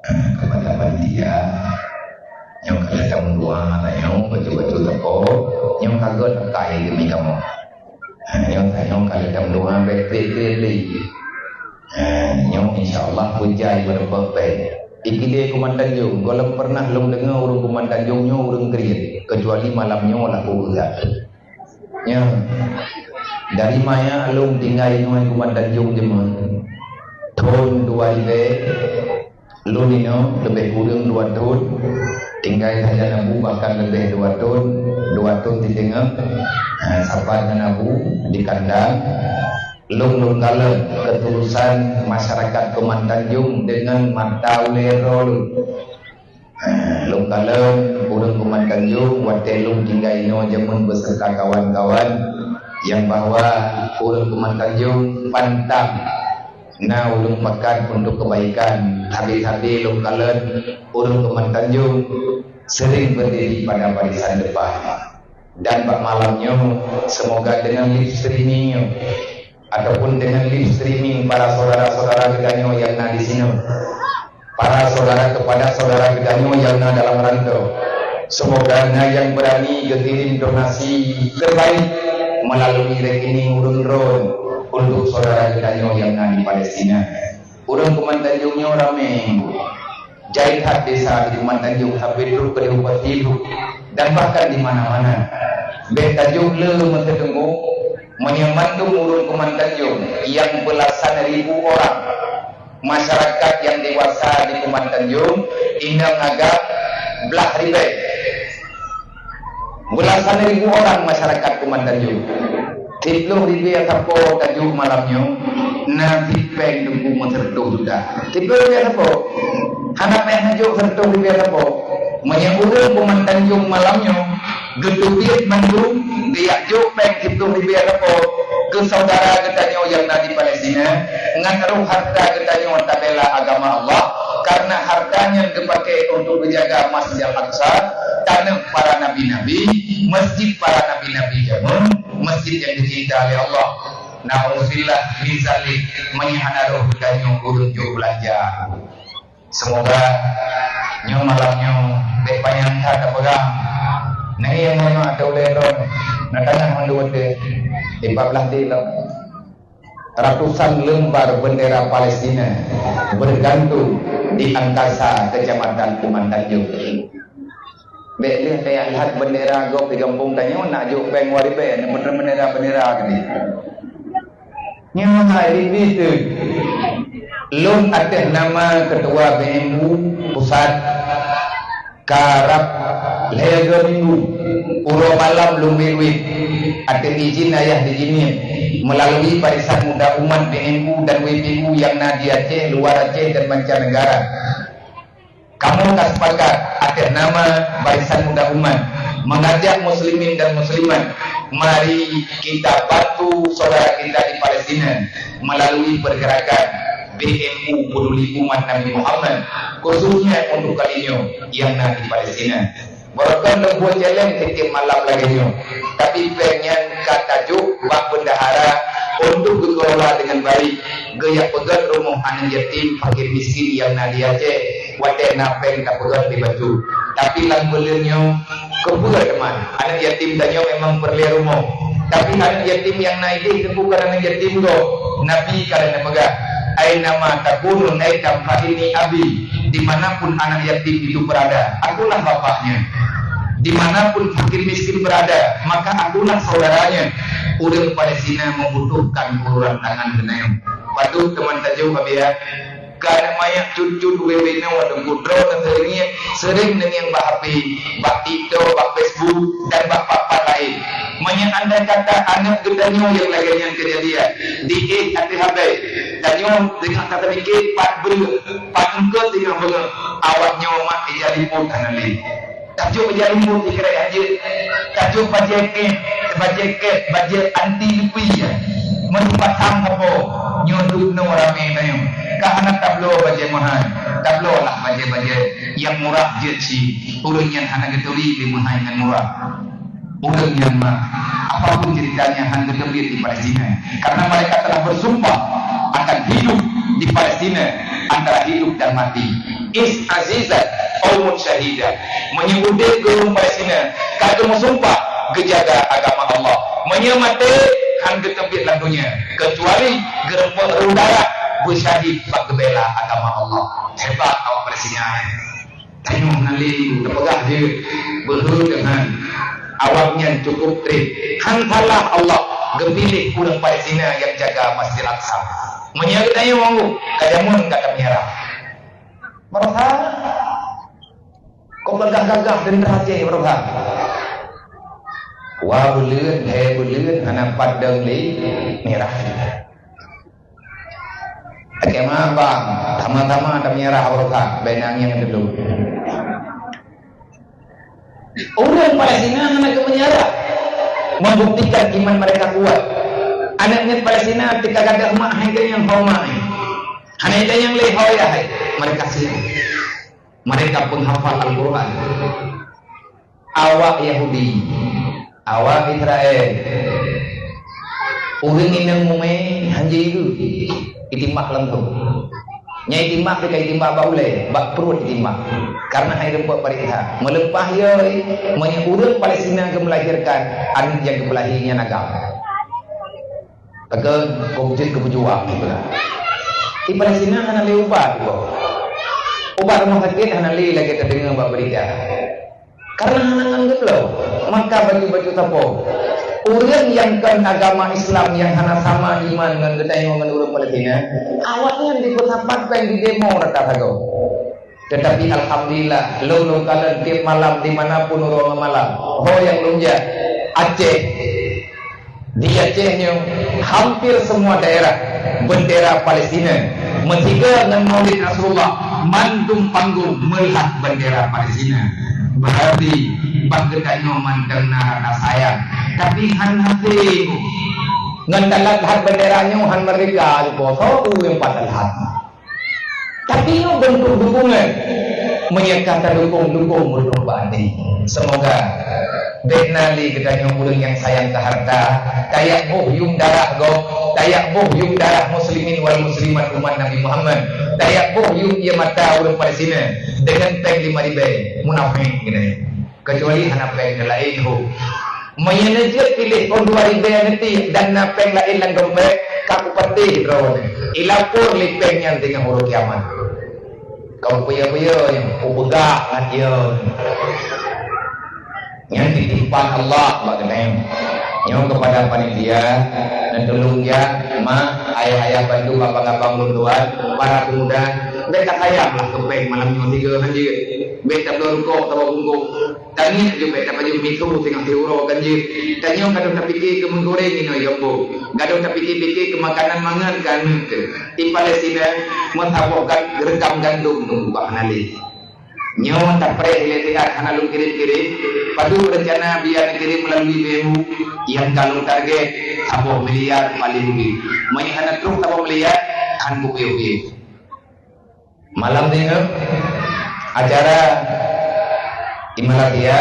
kepada panitia yang kada tamu dua yang betul-betul teko yang kagak terkai demi kamu yang kada tamu dua beli yang insyaallah pujai berpepe ikide Kumandan Tanjung kalau pernah lom dengar urang Kumandan Tanjungnya urang kriat kecuali malamnya lah enggak ya dari maya lom tinggal dengan Kumandan Tanjung jema tahun 2000 Lunino lebih kurang 2 tahun tinggal saja nabu bahkan lebih 2 tahun di tengah sabar dengan nabu di kandang lung kala ketulusan masyarakat Kumandan Tanjung dengan mata ulero lung kala urang Kumandan Tanjung wate lung tinggal ino jamun beserta kawan-kawan yang bahwa urang Kumandan Tanjung pantang nah ulung pakat untuk kebaikan hari-hari lung kalen urang Kumandan Tanjung sering berdiri pada barisan depan dan bak malamnya semoga dengan live streamingnya ataupun dengan live streaming para saudara-saudara gedanyo yang ada di sini para saudara kepada saudara gedanyo yang ada dalam rantau semoga yang berani kirim donasi terbaik melalui rekening urang ron untuk saudara gedanyo yang ada di Palestina. Urang Kumandan Tanjungnya rame jahit hat desa di Kumandan Tanjung sampai turun ke Bupati dan bahkan di mana-mana Bet Tanjung le mendengu menyemandung urang Kumandan Tanjung yang belasan ribu orang masyarakat yang dewasa di Kumandan Tanjung indang agak belah ribe belasan ribu orang masyarakat Kumandan Tanjung tiploh ribe atapo Tanjung malamnya nanti peng nunggu mentertuh sudah tiploh ribe atapo anak peng Tanjung sertuh ribe atapo menyambung Kumandan Tanjung malamnya gedubit mandung dia jopeng itu ribe atapo ke saudara gedanyo yang di Palestina ngaruh harta gedanyo tabela agama Allah karena hartanya dipakai untuk menjaga Masjid Al-Aqsa tanah para nabi-nabi masjid para nabi-nabi jamun masjid yang dicinta oleh Allah na'udzubillah min zalik menyahanaruh gedanyo urun jo belanja semoga nyo malamnya bepayang tak pegang nah yang mana ada uleron nah tanah menduat deh 14 dilo ratusan lembar bendera Palestina bergantung di angkasa kecamatan Kumandan Tanjung lihat lihat bendera gop di kampung Tanyo nak juk peng waribe bener bendera gini nyawa hari itu lum ada nama ketua BMU pusat karap lega minggu puro malam lumbiwit ada izin ayah di sini melalui Barisan Muda Umat BMU dan WPU yang di Aceh, luar Aceh dan mancanegara. Kamu tak sepakat ada nama Barisan Muda Umat mengajak muslimin dan muslimat mari kita bantu saudara kita di Palestina melalui pergerakan BMU Peduli Umat Nabi Muhammad khususnya untuk kalinya yang di Palestina. Walaupun lembuat jalan tiap malam lagi tapi pengen kata juk bak bendahara untuk dikelola dengan baik gaya pegat rumah anak yatim fakir miskin yang di Aceh watena peng tak pegat dibantu tapi lang belirnya kebuka teman anak yatim tanya memang perlu rumah tapi anak yatim yang naik itu bukan anak yatim go Nabi karena pegat nama takun naik tempat ini abi dimanapun anak yatim itu berada akulah bapaknya dimanapun fakir miskin berada maka akulah saudaranya urang Palestina membutuhkan uluran tangan genayam patuh teman tajau kabia karena mayak cucu wewe na wadung kudro dan sering dengan bak HP bak TikTok bak Facebook dan bak papan lain banyak anda kata anak gedanyo yang lagi yang kejadian di hati HP danyo dengan kata mikir pat engkau tinggal betul awaknya mak jadi pun tanali tajuk jadi pun dikira aja tajuk bajet anti lupi menupatang apa nyoduk no rame tayo kahanak tablo bajet mahal tablo lah bajet yang murah jet si urang yang anak getuli di mahal yang murah urang yang mah apapun ceritanya hanya getuli di Palestina karena mereka telah bersumpah akan hidup di Palestina antara hidup dan mati is azizat qaumun syahida menyebut ke orang Palestina kata sumpah gejaga agama Allah menyemate han ketebit lagunya kecuali gerempot udara bersyahid bak bela agama Allah. Hebat awak Palestina. Tengok nali terpegah dia berhul dengan awaknya cukup trip. Hantarlah Allah gempilih orang Palestina yang jaga Masjid Al-Aqsa. Menyaga tanya wangu kajamun kata menyerah. Mereka kau gagah-gagah dan rahasia mereka. Wah bulan, bulan, anak padang li merah. Bagaimana bang? Tama-tama tak menyerah mereka benang yang dulu. Orang Palestina anak menyerah, membuktikan iman mereka kuat. Anaknya Palestina ketika kata mak hanya yang hormat, hanya yang lehoi mereka siap. Mereka penghafal Al-Quran. Awak Yahudi, awak Israel, orang inang mumai hanji itu itimak lembut. Nyai timak dekat timak baulai, bak perut timak. Karena hai rempah parikha, melepah ya, menyurut Palestina ke melahirkan anak yang kebelahinya nagam. Tekan kongsit kebujuang itulah. Di Palestina hanya le ubat kok. Ubat rumah sakit hanya le lagi terdengar bak berita. Karena hanya anggap lo, maka baju-baju tapau. Orang yang kan agama Islam yang hanya sama iman dengan ketayang dengan orang Palestina, awalnya di kota Patpeng di demo rata kau. Tetapi alhamdulillah, lo kalian tiap malam dimanapun orang malam, yang lumja Aceh, di Acehnya hampir semua daerah bendera Palestina, mentiga dengan Maulid Rasulullah, mandum panggung melihat bendera Palestina. Berarti bagaikan mandang narada sayang, tapi han hati ngantalat hat benderanya han mereka koso yang patah hati. Tapi yo bentuk dukungan menyatakan dukung berubah ini. Semoga Beknali kita nyumbulun yang sayang ke harta, kayak buhyum darah go, kayak buhyum darah muslimin wal muslimat umat Nabi Muhammad, kayak buhyum ia mata orang Palestina dengan peng 5 munafik gitu. Kecuali anak peng lain ho. Menyenejat pilih on 2 nanti dan napeng lain lang gembek kaku peti bro. Ilapur li peng yang tengah huruf kiamat. Kau punya yang ubegak ngan dia. Yang titipan Allah bagaimana yang kepada panitia dan tolong ya mak ayah-ayah bantu abang-abang lunduan para pemuda mereka sayanglah kepeng malam yang 3 haji beta berukok tawa bungkuk tani juga beta baju mitu tengah diuro kanji tani yang kadang terpikir ke menggoreng ini yombo kadang terpikir-pikir ke makanan mangan kan di Palestina mentabokan gerekam gandum nunggu nali nyawa tak pernah dilihat karena lu kirim-kirim padu rencana biar kirim melalui BMU yang kalau target 10 miliar paling lebih menghana truk 10 miliar kan buku malam tengok acara di Malaysia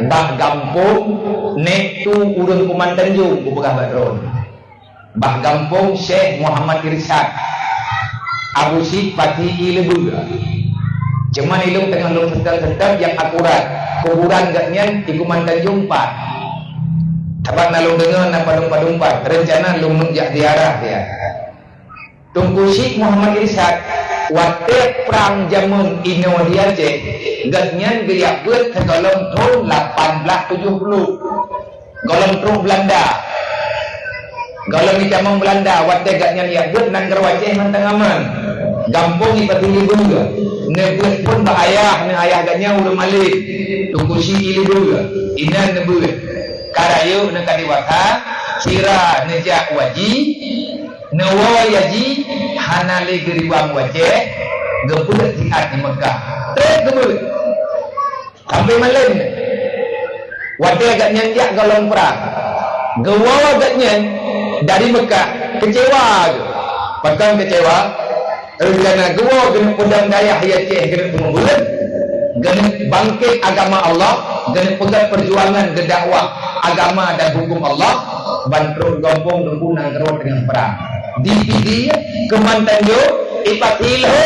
bak gampung nek tu urun Kuman Tanjung bubegah badron bak gampung Syekh Muhammad Irsyad Abu Syid Pati Ilebuga. Cuman ilmu tengah lu tetap yang akurat. Kuburan gaknya di Kuman Tanjung 4. Tabang nalung dengan padung-padung 4. Rencana lu nunjak diarah ya. Tunggu Syekh Muhammad Irsyad waktu perang jamun ino di Aceh gaknya geliak buat ke golong tahun 1870. Golong truk Belanda. Golong di jamun Belanda waktu gaknya liak buat nang Aceh nantang aman. Gampung ipatili juga. Nebut pun bahaya, ne ayah agaknya udah malik. Tunggu si ili juga. Ina nebut. Karayu ne kadiwata, sira nejak waji, newa yaji, hanali geriwang wajah, gebut diat di Mekah. Gebut. Sampai malam. Wajah agaknya jak golong perang. Gewawa agaknya dari Mekah kecewa. Bahkan kecewa. Rencana gua kena pedang daya Aceh kena pembulan kena bangkit agama Allah kena pegang perjuangan ke dakwah agama dan hukum Allah bantruk gampung nunggu nang terus dengan perang di PD Kuman Tanjung ipatilo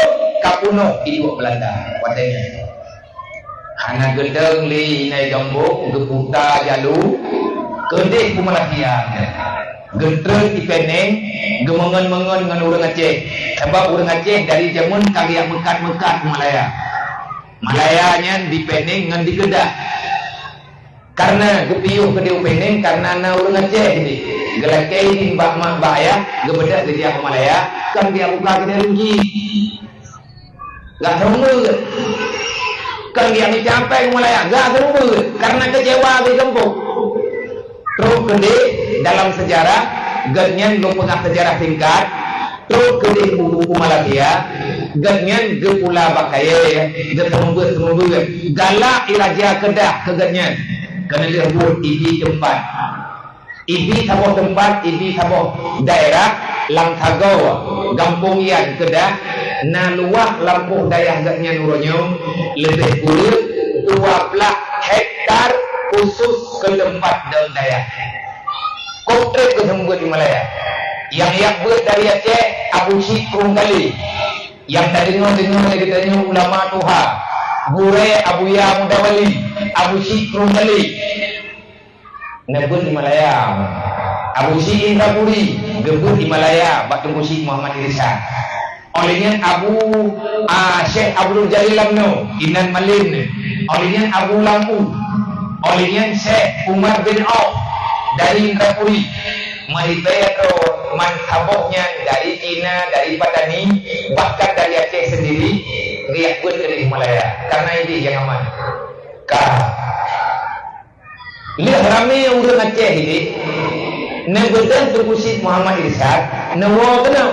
kapuno hidup Belanda katanya. Hana gedeng li nai gambung geputa jalu kedek kumalakian. Gentreng ipeneng gemengen-mengen dengan orang Aceh. Sebab orang Aceh dari zaman kalian mekat-mekat Malaya. Malayanya dipeneng dengan digedah. Karena gepiuh ke dia peneng karena na orang Aceh ni. Gelakai di bak mak bahaya gebedak ke dia Malaya kan dia buka kita rugi. Gak terumur ke. Kan dia ni sampai ke Malaya gak terumur ke. Karena kecewa di kampung. Terus gede dalam sejarah ganyan lo pengah sejarah singkat terus gede buku Malaysia ganyan ge pula bakaya ge terumbu galak iraja kedah ke ganyan kena lebur ibi tempat ibi sabo daerah Langtagau Gampung Ian kedah na luah lampuh daerah ganyan uronyo lebih kurang 12 hektar khusus ke tempat dan daya kontrak ke semua di Malaya yang buat dari Aceh Abu Syik Krungkali yang tadi dengar kita ulama Tuha Gure Abu Ya Mudawali Abu Syik Krungkali nebut di Malaya Abu Syik Indrapuri gebut di Malaya Batu Syik Muhammad Irsyad olehnya Abu Syekh Abdul Jalil Lamno Inan Malin olehnya Abu Lampu olehnya Syekh Umar bin Auf dari Indrapuri Mahibaya manhaboknya dari Cina, dari Padani bahkan dari Aceh sendiri riak pun dari Malaya karena ini yang aman lihat ramai orang Aceh ini nebetan terkusit Muhammad Irsyad nawa kena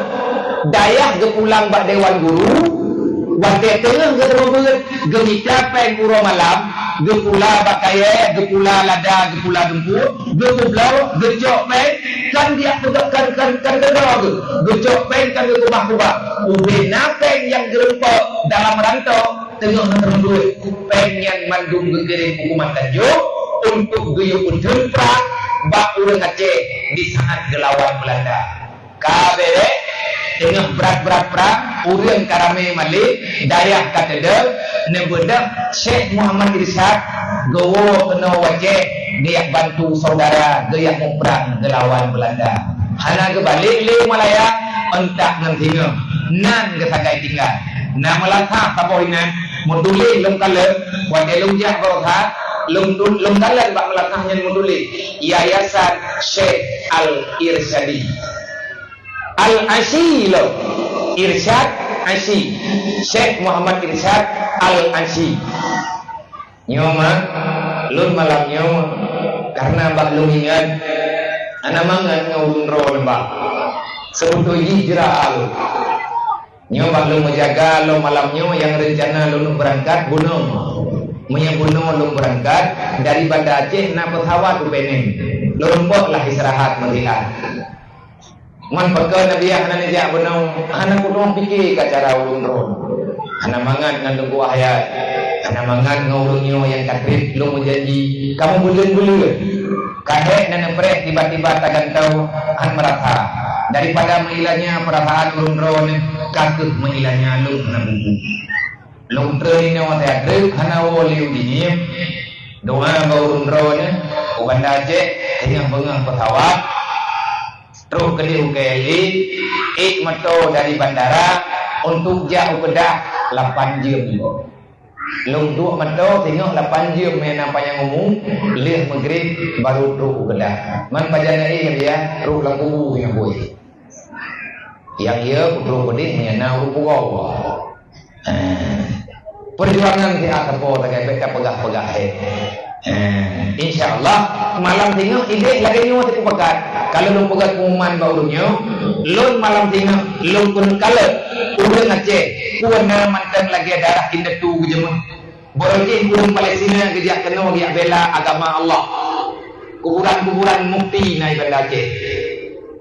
dayah ke pulang bak Dewan Guru waktu tengah ke terobot gemita pen pura malam gepula bakaya gepula lada gepula gempur gepula gecok pen kan dia tegakkan kan gedog gecok pen kan kubah-kubah ubena pen yang gerempok dalam rantau tengah terobot pen yang mandung gegerin hukuman Tanjung untuk guyup jempra bak urang Aceh di saat gelawan Belanda kabeh tengah berat-berat perang urang karame malik dayah katedel nebedak Syekh Muhammad Irsyad gowo kena wajah dia bantu saudara dia mau perang gelawan Belanda hana ke balik le Malaya entak ngan tinggal nan ke sagai tinggal na melata taboinan moduli lem kalem wajah lumjah barokah lum kalan bak melatahnya moduli yayasan Syekh Al-Irsyadi Al-Asyi lo Irsyad Asyi Syekh Muhammad Irsyad Al-Asyi nyoma lun malam nyoma karena bak lum ingat anak mangan ngawun roh bak sebutu hijrah al nyoma lum menjaga lo malam nyoma yang rencana lun berangkat gunung menyebunung lum berangkat dari Banda Aceh na pesawat upeneng lun lah istirahat melihat man pakai Nabi Ahna nijak benau anak kudung fikir ke cara ulun roh anak mangan ngandung ayat anak mangan ngurunyo yang katrip lu menjanji kamu bulan-bulan kadek dan empreh tiba-tiba takkan tahu an merasa daripada menghilangnya perasaan ulun roh kakut menghilangnya lu nabubu lu terini nama teatrip hana wali udinyim doa ulun roh Banda Aceh dengan bengang pesawat terus ke UKLI mato dari bandara untuk jauh kedah 8 jam lung dua mato tengok 8 jam main apa yang umum lih maghrib baru terus kedah man bajana dia terus lagu yang boleh yang ia terus pedih menyana rupuau perjuangan si akapo tagay beka pegah-pegah insyaallah malam tengok ide lagi nyawa tu pekat kalau lu pegat pengumuman barunya lun malam tengok lun pun kalau urang Aceh kuana mantan lagi darah indah tu jemah borojin urang Palestina gejak kena dia bela agama Allah kuburan-kuburan mukti nai Banda Aceh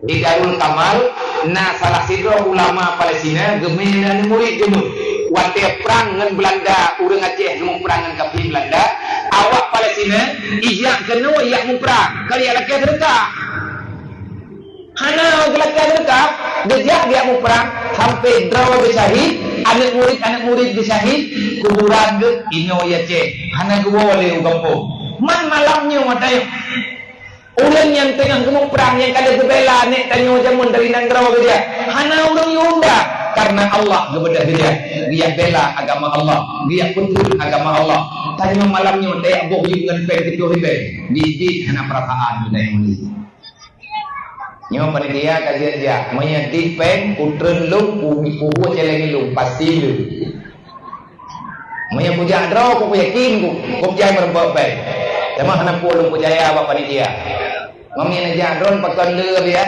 di Darul Kamal na salah satu ulama Palestina gemenan murid jemah waktu perang dengan Belanda urang Aceh mau perang dengan kafir Belanda awak Palestina ijak kena yak mau perang kali laki terdekat hana laki terdekat dejak dia mau perang sampai draw bersyahid anak murid di syahid kuburan ke ino ya cek hana boleh ugampo man malamnya matay ulang yang tengah gemuk perang yang kada kebela nek tanyo jamun dari nandrawa dia hana urang yunda karena Allah kepada dia bela agama Allah dia betul agama Allah tanyo malamnya tay aboh dengan pen itu hibe di hana perasaan dia muli nyo panitia kajian dia menyedih pen putren lu puhu celengi lu pasti lu puja draw ku yakin ku jaya merempok pen sama hana puluh pujaya apa panitia mami aja drone pakai le dia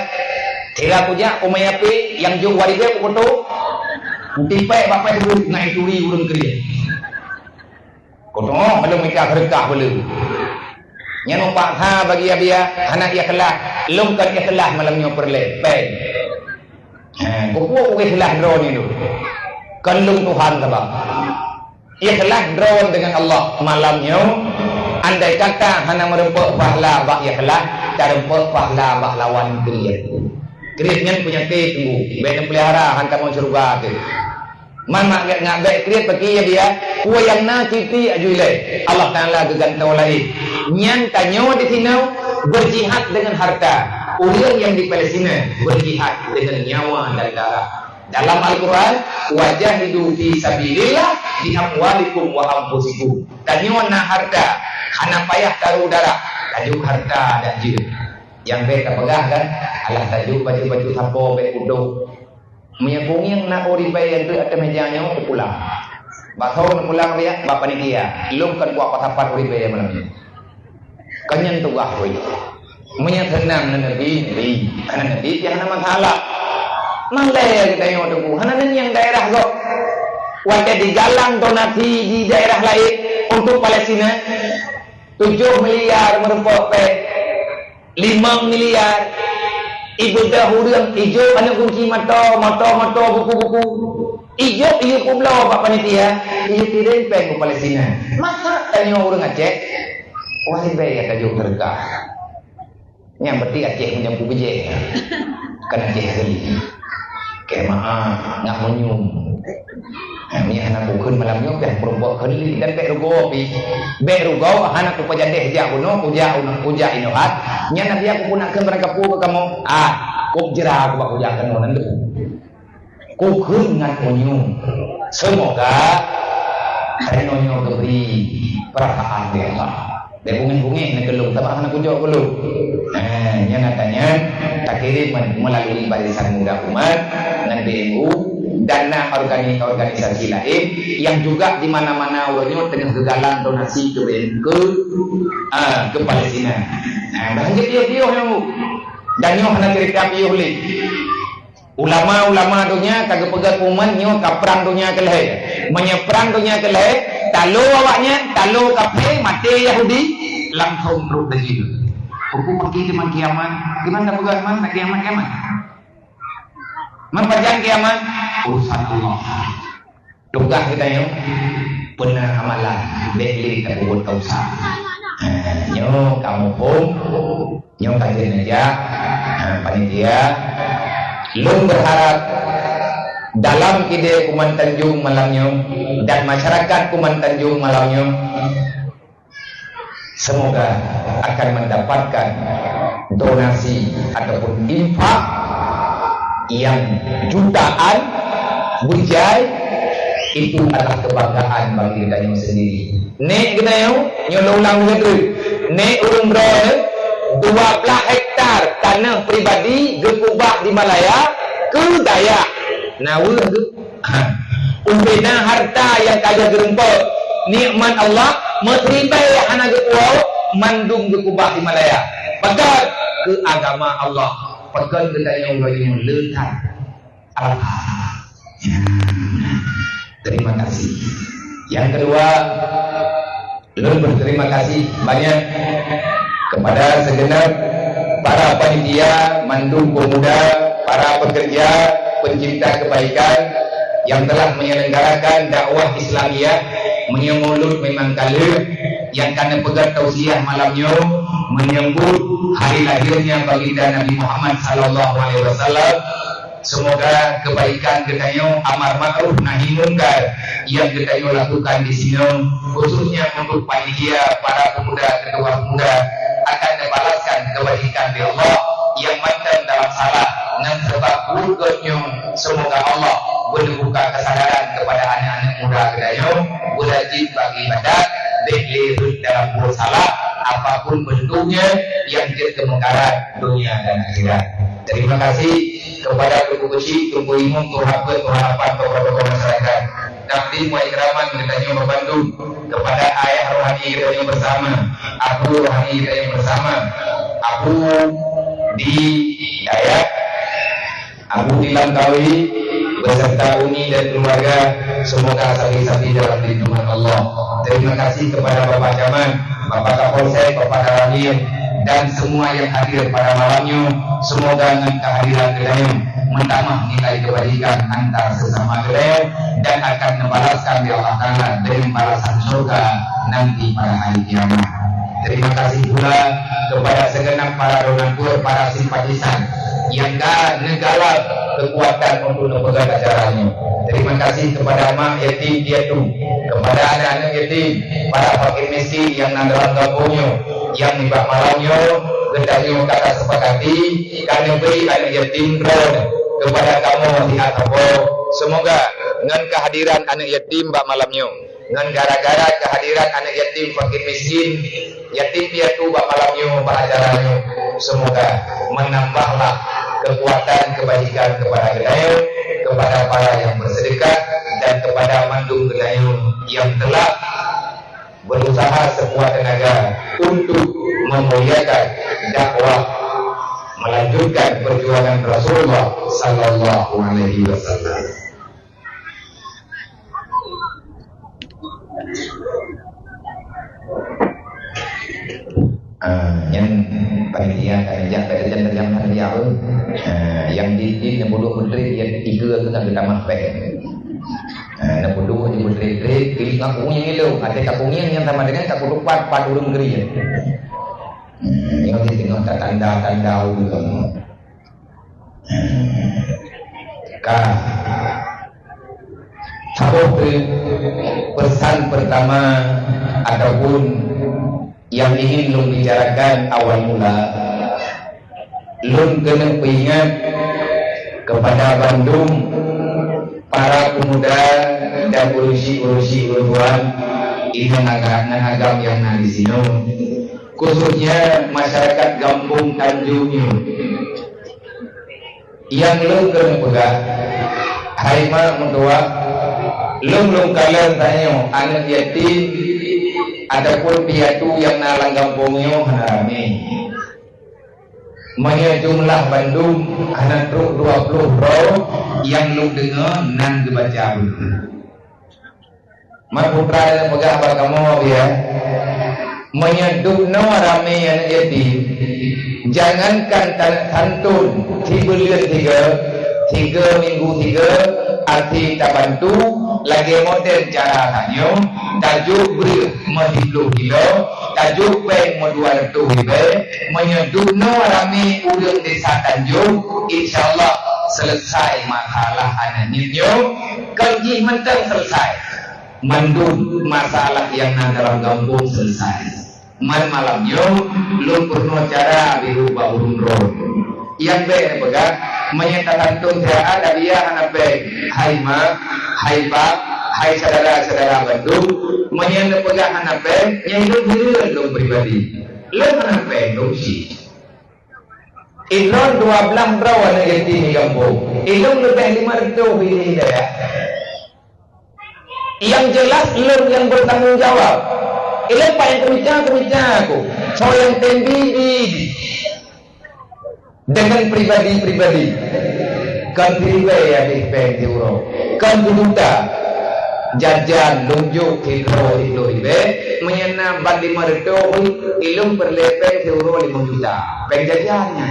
tira puja umayapi yang jauh wari dia foto tipe bapak dulu ngai turi urang keri koto belum ikah rekah belum nya numpak ha bagi dia anak ia kelah lum kan ia kelah malamnya perle pen kuku ikhlas drone itu kalung Tuhan sabab ikhlas drone dengan Allah malamnya andai kata hana merempok pahala bak ikhlas darempok pahala bak lawan kriat punya tunggu baik pelihara hantar mau surga tu mama ngak baik kriat bagi dia kuah yang nakiti ajulai Allah Taala gegantau lain nyan tanyo di sini berjihad dengan harta orang yang di Palestina berjihad dengan nyawa dan darah dalam Al-Quran wajah hidup fi sabilillah di amwalikum wa anfusikum tanyo na harta hana payah taruh darah tajuk harta dan jil yang mereka pegang kan alah tajuk baju-baju sapo baik uduk menyambung yang nak ori bayi yang ada mejanya pulang bakau pulang dia bapak ni dia lum kan buat pasapat ori bayi malam ni kanyan tu gahoi menyenang nabi yang nama salah malai kita yang tu hana yang daerah kok wajah di galang donasi di daerah lain untuk Palestina 7 miliar merempok 5 miliar ibu dahurang hijau anak kunci mata buku-buku hijau pula Pak Panitia hijau kirim pen ke Palestina masa tanya orang Aceh wahai bayi kata jauh tergah yang berarti Aceh menyampu bejek kan Aceh geli kemah ngak menyum ni anak bukan malam ni kan perempuan keli dan bek rugo anak ku pajadeh ja kuno puja inohat nya nabi aku punakeun mereka pu kamu kop jera aku bak pujakeun non deuk ku keun ngan onyung semoga renonyo keberi perasaan dia Allah de bungin nak kelung tabah anak ku jawab belum nya natanya tak kirim melalui barisan muda umat dengan BMU dana organisasi lain yang juga di mana-mana urutnya tengah gegalan donasi ke Palestina. Nah, banyak dia yang dan nyo hana cerita piuh li. Ulama-ulama dunia kagak pegang kuman nyo kaprang dunia keleh. Menyeperang dunia keleh, talo awaknya, talo kafe mati Yahudi langsung terus begitu. Hukum pergi ke kiamat. Gimana pegang man kiamat? Memperjang kiamat urusan Allah. Tugas kita yo benar amalan beli tak buat kausa. Nyo kamu pun nyo kajian aja panitia. Lu berharap dalam ide Kuman Tanjung malamnya dan masyarakat Kuman Tanjung malamnya semoga akan mendapatkan donasi ataupun infak yang jutaan bujai itu adalah kebanggaan bagi kita sendiri. Nek kita yang ulang begitu. Nek urung drone 12 hektar tanah pribadi gekubah di Malaya ke Dayak. Nawa tu. Umpena harta yang kaya gerempot nikmat Allah metribai anak gekuau mandung gekubah di Malaya. Pakat ke agama Allah. Pakai kita yang letak terima kasih. Yang kedua, berterima kasih banyak kepada segenap para panitia, mandung pemuda, para pekerja, pencipta kebaikan yang telah menyelenggarakan dakwah Islamiyah menyemulut memang kali yang karena pegang tausiah malamnya menyambut hari lahirnya baginda Nabi Muhammad sallallahu alaihi wasallam Semoga kebaikan gedayo, amar ma'ruf nahi munkar yang gedayo lakukan di sini, khususnya untuk panitia, para pemuda, ketua pemuda, akan dibalaskan kebaikan di Allah yang mantan dalam salah dan sebab buruknya. Semoga Allah membuka kesadaran kepada anak-anak muda gedayo, wajib bagi badan berlirut dalam bersalah apapun bentuknya yang jadi kemungkaran dunia dan akhirat. Terima kasih kepada Tuku Besi, Tuku Imum, Tuhape, Tuhapan, tokoh-tokoh masyarakat. Nanti mulai keraman kita membantu kepada ayah rohani kita bersama, abu rohani kita bersama, abu di Dayak, abu di Langkawi, beserta Uni dan keluarga. Semoga sabi-sabi dalam lindungan Allah. Terima kasih kepada Bapak Camat, Bapak Kapolsek, Bapak Daramil, dan semua yang hadir pada malamnya. Semoga dengan kehadiran kalian menambah nilai kebaikan antar sesama kalian dan akan membalaskan di Allah Ta'ala dengan balasan surga nanti pada hari kiamat. Terima kasih pula kepada segenap para donatur, para simpatisan yang negara kekuatan untuk memegang acaranya. Terima kasih kepada mak yatim piatu, kepada anak-anak yatim, para fakir miskin yang dalam kampungnya, yang di bak malamnya, gendaknya kata sepakati, kami beri anak yatim drone kepada kamu di Atapo. Semoga dengan kehadiran anak yatim bak malamnya, dengan gara-gara kehadiran anak yatim fakir miskin, yatim piatu bak malamnya, bak acaranya, semoga menambahlah kekuatan kebaikan kepada gedayo, kepada para yang bersedekah, dan kepada mandung gedayo yang telah berusaha sekuat tenaga untuk memuliakan dakwah, melanjutkan perjuangan Rasulullah Sallallahu Alaihi Wasallam. Yang panitia kerja yang di bodoh menteri yang tiga tu tak kita mahpe. Nak bodoh di menteri pilih kampungnya itu, ada kampungnya yang sama dengan kampung depan padurung geri. Yang di tengah tak tanda gitu. Satu pesan pertama ataupun yang ingin lu bicarakan awal mula, lu kena ingat kepada Bandung, para pemuda dan urusi uruan ini agam yang ada di sini, khususnya masyarakat Kampung Tanjungnya, yang lu kena pegang. Hai mak mentua, lu kalian tanya anak yatim ataupun piatu yang nalang kampungnya rame. Maya jumlah Bandung anak truk 20 bro yang lu dengar nan dibaca. Mak putra yang pegang apa kamu ya? Menyeduk no rame anak yatim. Jangankan tantun 3 bulan 3 minggu 3 arti tak bantu lagi model cara tanya tajuk beri menghidupkan kilo tajuk bank me 200 ribu menyeduh no rame udang desa Tanjung, insyaallah selesai masalah anaknya kaji mentang selesai mandum masalah yang dalam kampung selesai malamnya lu pernah cara biru baurun roh yang baik pegang menyatakan tuh ada dia anak baik hai mak hai pak hai saudara-saudara Bandung menyatakan pegang anak baik yang hidup diri lu pribadi lu anak baik lu sih ilon 12 bro anak yatim di kampung ilon lebih 500 ini ya yang jelas lu yang bertanggung jawab ilon paling kebicara aku so yang tinggi dengan pribadi kan pribadi ya di euro kan duta jajan nunjuk kilo ribe menyenam bandi marito ilum perlepeng euro 5 juta penjajannya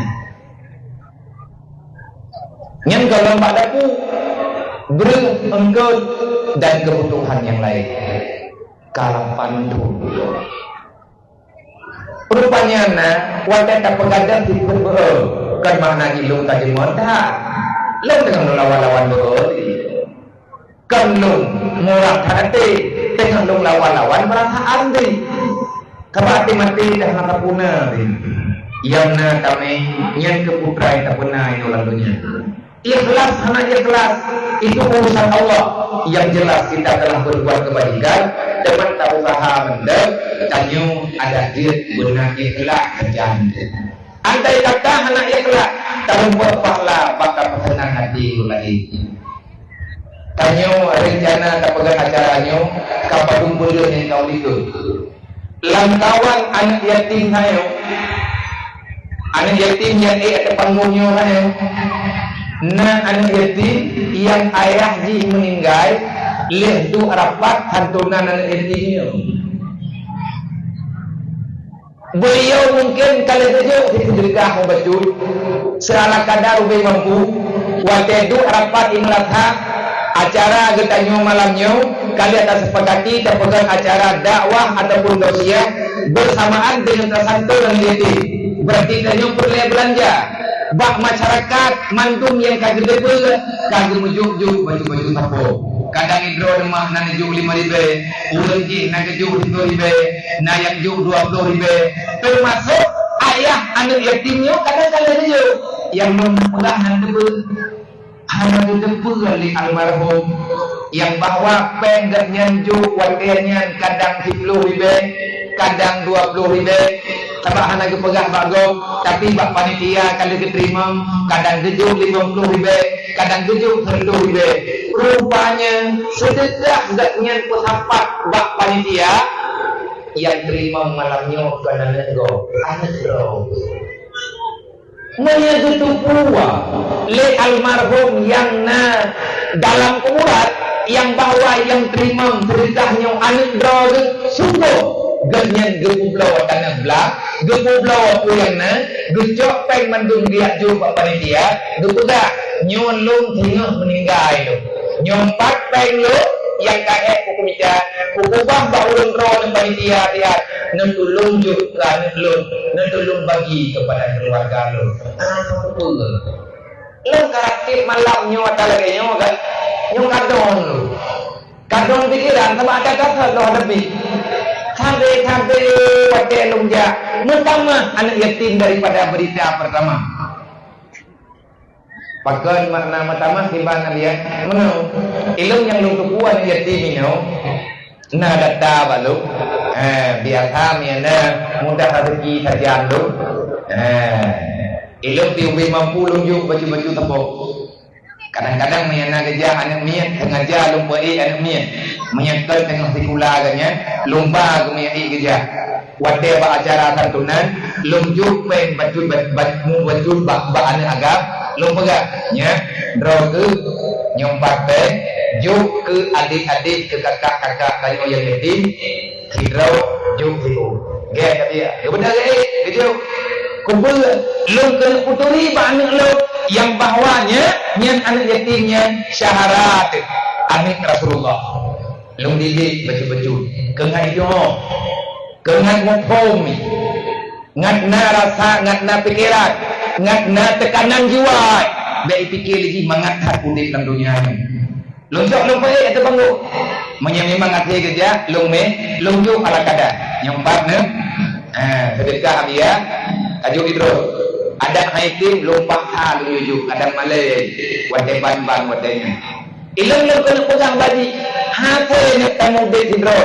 yang kalau padaku berengkau dan kebutuhan yang lain kalam pandu rupanya wadah tak pegadang di berber kan mana ilung tadi monta Lalu dengan lawan-lawan berarti kan lung murah hati dengan lung lawan-lawan perasaan di kebati mati dah nak puna yang na kami yang keputrai tak pernah itu lalunya ikhlas hanya ikhlas itu urusan Allah yang jelas kita telah berbuat kebaikan dengan tak usaha mendek tanyu ada dia benar ikhlas kerjaan andai kata hanya ikhlas tak buat pahala bakal persenang hati lagi tanyu rencana tak pegang acaranya kapal kumpul yang kau itu langkawan anak yatim hayo anak yatim yang ada panggungnya hayo na anak yatim yang ayah ji meninggal leh tu rapat hantunan anak yatimnya beliau mungkin kalau tujuh itu juga membaca seala kadar ubi mampu waktu itu rapat imlatha acara getanyo malamnya kali atas sepakati terpegang acara dakwah ataupun dosia bersamaan dengan tersantul dan yatim berarti tanyo perlu belanja bak masyarakat mantum yang kagak debel kagak mujuk-juk baju-baju tapo kadang hidro demah nan juk 5.000 ulun ji nan juk 10.000 na yang juk 20.000 termasuk ayah anak yatimnya kadang-kadang dia yang memperlah nan debel hanya debel li almarhum yang bahwa pendeknya juk wakilnya kadang 10.000 kadang 20.000 sabah hana pegang bagong tapi bak panitia kalau diterima kadang 50.000 kadang 70.000 rupanya sedekah gaknya pesapat bak panitia yang terima malamnya kena nego anak bro menyatu pula le almarhum yang na dalam kuburan yang bahwa yang terima sedekahnya anak bro sungguh ganyan gepublaw tanah belak gepublaw po yang na gejok peng mandung dia juga panitia gepuga nyon lung tinggal meninggal itu nyompat peng lo yang kaya kukumita kukubah baulun roh ng panitia dia nentulung juga nentulung bagi kepada keluarga lo lo karakter malam nyawa talaga nyawa kan nyong kadon pikiran sama ada kata lo hadapi Sampai pakai lungja pertama anak yatim daripada berita pertama pakai makna pertama timbangan dia menau ilmu yang lu kepuan yatim ini na data balu biasa miana mudah rezeki saja lu ilmu tiubi mampu lunjuk baju-baju tepuk kadang-kadang miana kerja anak mian sengaja lupa anak mian menyekal tengah sekulaganya lomba kemiyai kerja wadai ba acara santunan lumjuk peng bacul bak anak agak lomba gak nya draw ke nyompat peng juk ke adik-adik ke kakak-kakak kayu yang yatim hidraw juk itu gak dia benar gitu kumpul lum ke puturi ba anak lo yang bahwanya nyan anak yatimnya syaharat anak Rasulullah lung didik baju-baju kengat itu kengat ngopom ngatna rasa ngatna pikiran ngatna tekanan jiwa baik pikir lagi mangat pundit dalam dunia ini lonjok lung pai atau banggu menyemi mangat dia kerja lung juk ala kada nyompat ne sedekah dia ajuk hidro ada haitim lung pakha lung juk kadang malai wadai ban wadainya ilang kena pegang bagi hati nak tamu hidro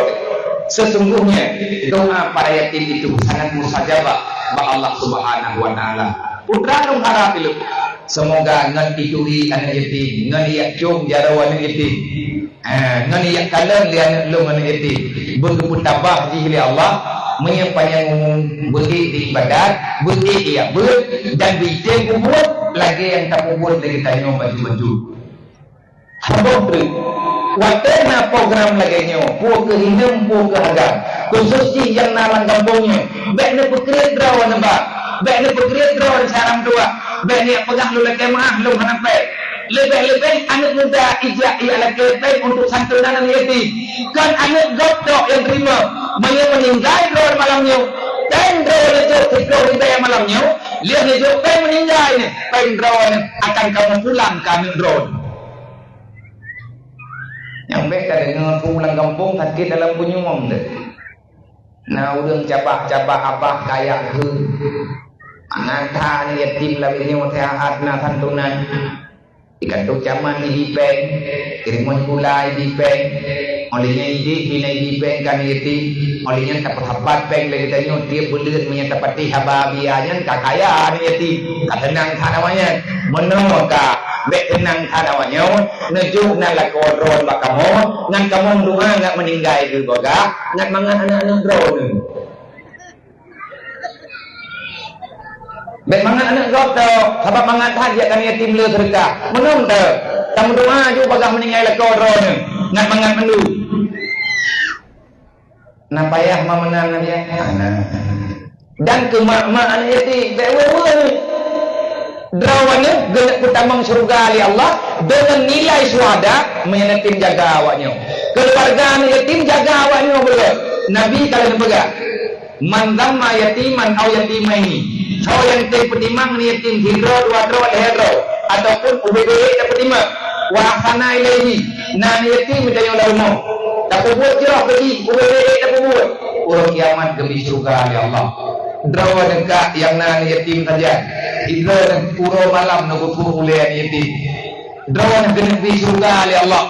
sesungguhnya doa para yatim itu sangat mustajabah bagi Allah Subhanahu wa taala putra nung harap ilu semoga ngan itui anak yatim ngan yak cung jarawan anak yatim ngan yak kalan li anak lu anak yatim berkebun tabah di Allah menyampaikan beri di ibadat beri ia dan bikin kubur lagi yang tak kubur lagi tanya baju-baju habang beri watena program lagi nyo po ke hinam po ke agam khususnya yang nalang kampungnya baik na pekreat draw na ba baik na pekreat draw sarang dua baik ni pegang lu lagi maaf lu hanapai lebih-lebih anak muda ijak ia lagi untuk santunan yatim kan anak godok yang terima meninggal draw malamnya dan draw itu draw malamnya Lihat ni jo peng meninggal ni, peng drone akan kamu pulang kami drone. Yang mereka dengan pulang kampung sakit dalam penyumum tu. Nah udang cabak-cabak abah kaya ke. Angata ni yatim lah ini wasiat na santunan. Ikan tu caman di peng, kirimun gula di peng. Olehnya di peng kan yatim. Olehnya dapat peng lagi tanya dia bulat punya tapati hababianya kakaya ni yatim. Katenang tak namanya. Menokah Bek tenang kadawanya, nejuk nak lakodron bakamu, ngan kamu doa nggak meninggal itu boga, ngan mangan anak-anak drone. Bek mangan anak drone tu, sebab mangan tadi akan yatim le sedekah. Menung tu, kamu doa juga boga meninggal lakodron, ngan mangan menu. Napa ya mamenan dia? Dan ke mak-mak anak yatim, bek wewe. Drawannya genak kutamang surga oleh Allah dengan nilai syuhada menyatim jaga awaknya. Keluarga yatim jaga awaknya boleh. Nabi kalau berpegang man dhamma yatiman aw yatimaini. So yang terpetimang yatim hidro dua dro hidro ataupun ubebe terpetimang wa ahsana ilaihi. Nah yatim menjadi ulama. Tak buat jerah pergi ubebe tak buat. Urang kiamat demi surga oleh Allah. Drawa dekat yang nan yatim saja. Hidro dan puro malam nak puro oleh yatim. Drawa nak kena pergi surga oleh Allah.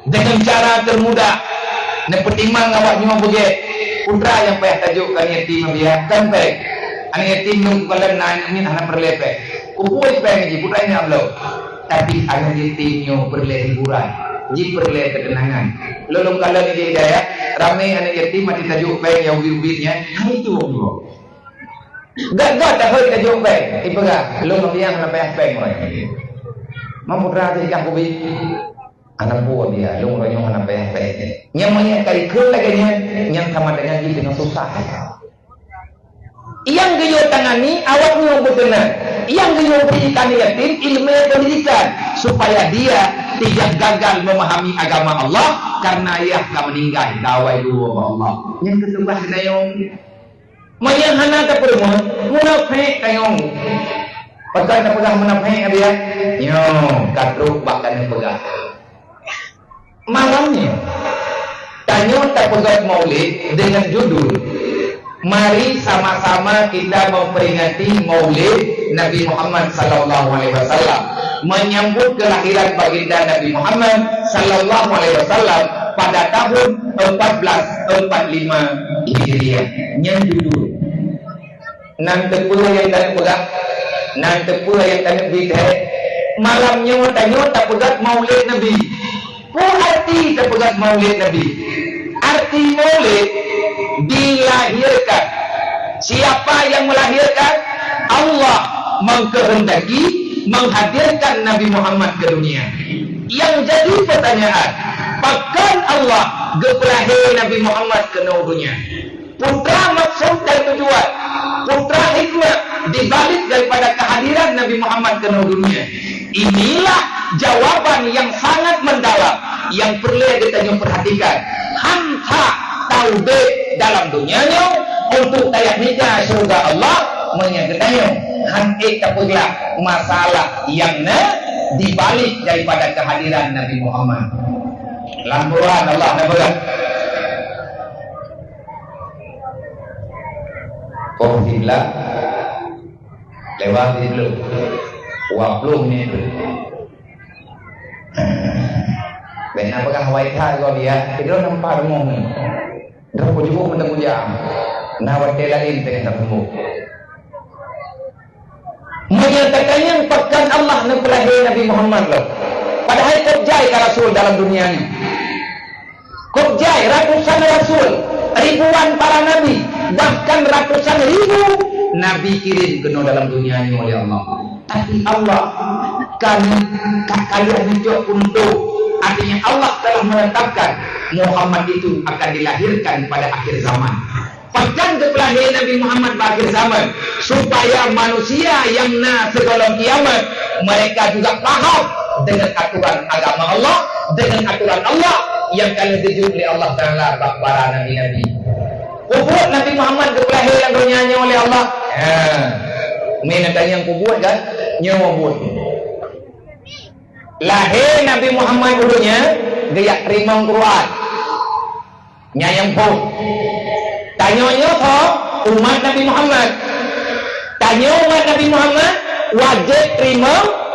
Dengan cara termudah. Nak pertimang awak nyuang pergi. Putra yang payah tajukkan yatim dia kan baik. Anak yatim nung kalau nak ni anak perlepek. Kumpul peng ji putra ni ablo. Tapi anak yatim nyu perle hiburan. Ji perle ketenangan. Lolong kalau ni dia hidayah, ramai anak yatim mati tajuk peng yang ubit-ubitnya. Itu juga. Gak tak boleh tajuk peng. Ibarat lu membiang nak payah peng orang. Mampu rasa ikan kubik. Anak buah dia, lu orang anak payah peng. Yang banyak kali ke lagi yang sama dengan dia dengan susah. Yang gayo tangani awaknya berkenan. Yang gayo berikan yatim ilmu pendidikan supaya dia tidak gagal memahami agama Allah karena ia akan meninggal dawai dua Allah. Yang kedua dayong mayang hana tak perlu munafik tayong. Pakai tak pegang munafik dia. Yo, katruk bahkan pegang. Malamnya tanya tak pegang maulid dengan judul mari sama-sama kita memperingati maulid Nabi Muhammad sallallahu alaihi wasallam, menyambut kelahiran baginda Nabi Muhammad sallallahu alaihi wasallam pada tahun 1445 Hijriah. Yang judul nang tepula yang tak pegang, nang tepula yang tak bidah. Malamnya tanya tak pegang maulid Nabi. Arti tak pegang maulid Nabi. Arti maulid dilahirkan. Siapa yang melahirkan? Allah mengkehendaki menghadirkan Nabi Muhammad ke dunia. Yang jadi pertanyaan, bahkan Allah gelahir Nabi Muhammad ke dunia. Putra maksud dan tujuan, putra hikmah dibalik daripada kehadiran Nabi Muhammad ke dunia. Inilah jawaban yang sangat mendalam yang perlu kita perhatikan. Hanta tahu dalam dunianya untuk tayak nikah surga Allah menyatakannya hantik tapulah masalah yang dibalik daripada kehadiran Nabi Muhammad. Lampuran Allah nabaga. Oh dibla lewat diblu. Waplung ni tu. Benar apakah Hawaii Thai kau dia? Itu nampak remung ni. Dah cukup menunggu jam. Nawat lain dengan tertemu. Menyatakan yang pekan Allah nempelahir Nabi Muhammad loh. Padahal kopjai ke Rasul dalam dunia ini. Kopjai ratusan Rasul, ribuan para Nabi, bahkan ratusan ribu Nabi kirim ke dalam dunia ini oleh Allah. Tapi Allah kalian hidup untuk, artinya Allah telah menetapkan Muhammad itu akan dilahirkan pada akhir zaman. Bahkan kelahiran Nabi Muhammad pada akhir zaman supaya manusia yang sebelum kiamat mereka juga paham dengan aturan agama Allah, dengan aturan Allah yang kalian dijunjung oleh Allah Taala para nabi-nabi. Pokok Nabi Muhammad kelahiran dunianya oleh Allah. Mina tanya yang ku buat kan? Nyawa buat. Lahir Nabi Muhammad dulunya dia terima Quran. Nyayang pun. Tanya-nya toh umat Nabi Muhammad. Tanya umat Nabi Muhammad wajib terima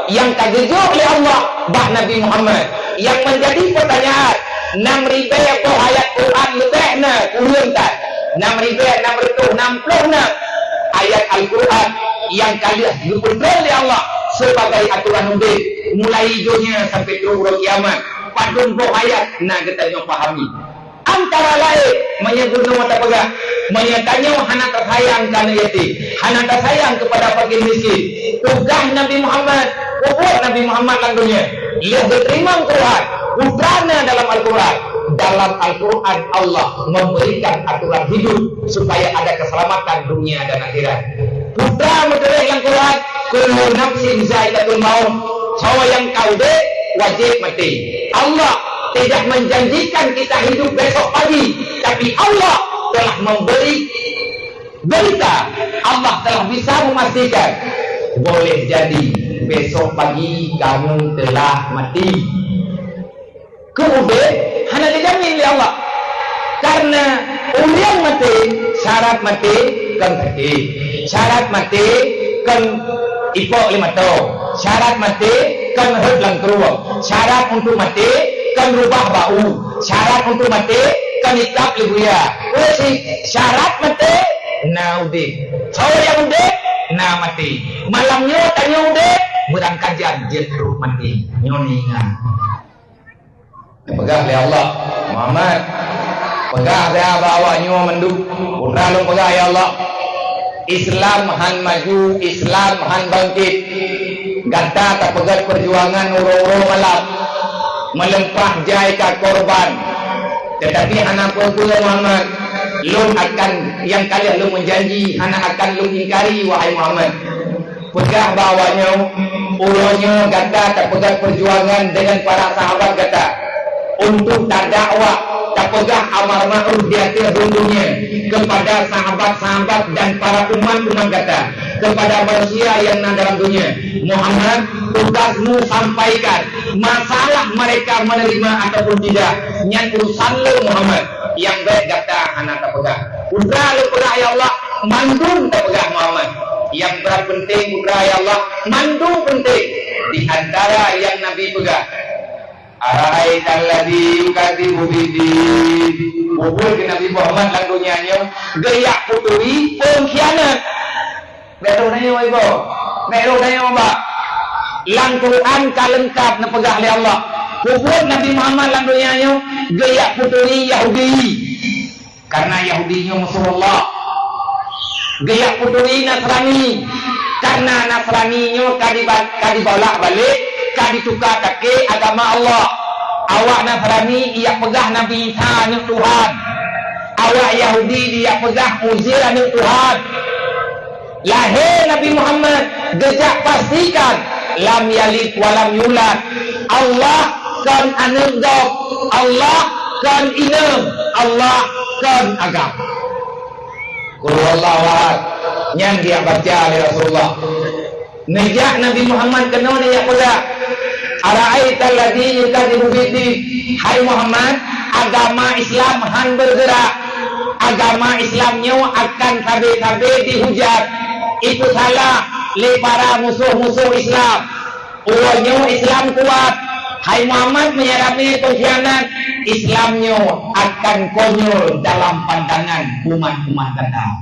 yang kajejo oleh Allah bah Nabi Muhammad. Yang menjadi pertanyaan 6,000 ayat Quran lebih na kurang tak? 6,660 ayat Al-Quran yang kalian diperintah oleh Allah sebagai aturan undi mulai hijaunya sampai turun kiamat. Padun boh ayat nak kita yang fahami. Antara lain menyebut mata pegang, menyatanya hana tersayang karena yatim, hana tersayang kepada fakir miskin. Tugas Nabi Muhammad, kubur Nabi Muhammad dalam dunia. Ia diterima Al-Quran, putrana dalam Al-Quran. Dalam Al-Quran Allah memberikan aturan hidup supaya ada keselamatan dunia dan akhirat. Putra menterima Al-Quran, kullu nafsin zaiqatul maut. Sawa yang kau dek wajib mati. Allah tidak menjanjikan kita hidup besok pagi, tapi Allah telah memberi berita. Allah telah bisa memastikan boleh jadi besok pagi kamu telah mati. Kemudian hanya dijamin oleh Allah. Karena orang mati, syarat mati kan kaki, syarat mati kan ipok 5 tahun, syarat mati kan hutlang keruang, syarat untuk mati kan rubah bau, syarat untuk mati kan ikap libuya. Syarat mati na udik, sawa yang udik na mati. Malamnya tanya udik berangkat jatuh mati nyoningan. Pegang oleh Allah Muhammad, pegang saya bawa nyawa menduk putra lu pegang ya Allah. Islam han maju, Islam han bangkit. Gata tak pegang perjuangan uro-uro malam melempah jai ke korban. Tetapi anak pula Muhammad, lu akan yang kalian lu menjanji, anak akan lu ingkari wahai Muhammad. Pegang bawahnya, ulonya kata tak pegang perjuangan dengan para sahabat kata untuk tak dakwah, tak pegang amar ma'ruf di akhir dunia kepada sahabat-sahabat dan para umat-umat kata kepada manusia yang ada dalam dunia. Muhammad, tugasmu sampaikan masalah mereka menerima ataupun tidak. Yang urusan lu Muhammad, yang baik kata anak tak pegang. Putra lu pegang ya Allah, mandung tak pegang Muhammad. Yang berat penting putra ya Allah, mandung penting. Di antara yang Nabi pegang, araital ladzi yukadzibu bid-din. Kubur ke Nabi Muhammad dalam dunianya gaya puturi pengkhianat. Betul nanya ibu, betul nanya mbak. Lang Quran kalengkap na pegah oleh Allah. Kubur Nabi Muhammad dalam dunianya gaya puturi Yahudi. Karena Yahudinya musuh Allah. Gaya puturi Nasrani. Karena Nasraninya kadibolak balik, kaditukar kaki agama Allah. Awak Nasrani ia pegah Nabi Isa ni Tuhan. Awak Yahudi dia pegah Uzair ni Tuhan. Lahir Nabi Muhammad gejak pastikan lam yalid walam yulad. Allah kan anegdok, Allah kan inem, Allah kan agam. Qul wallahu ahad. Yang dia baca oleh Rasulullah. Nejak Nabi Muhammad kena ni ya pula. Ara'aital ladzi yukadzibu bid-din. Hai Muhammad, agama Islam han bergerak. Agama Islamnya akan tabe-tabe dihujat. Itu salah le para musuh-musuh Islam. Uangnya Islam kuat. Hai Muhammad menyarapi pengkhianat. Islamnya akan konyol dalam pandangan umat-umat datang.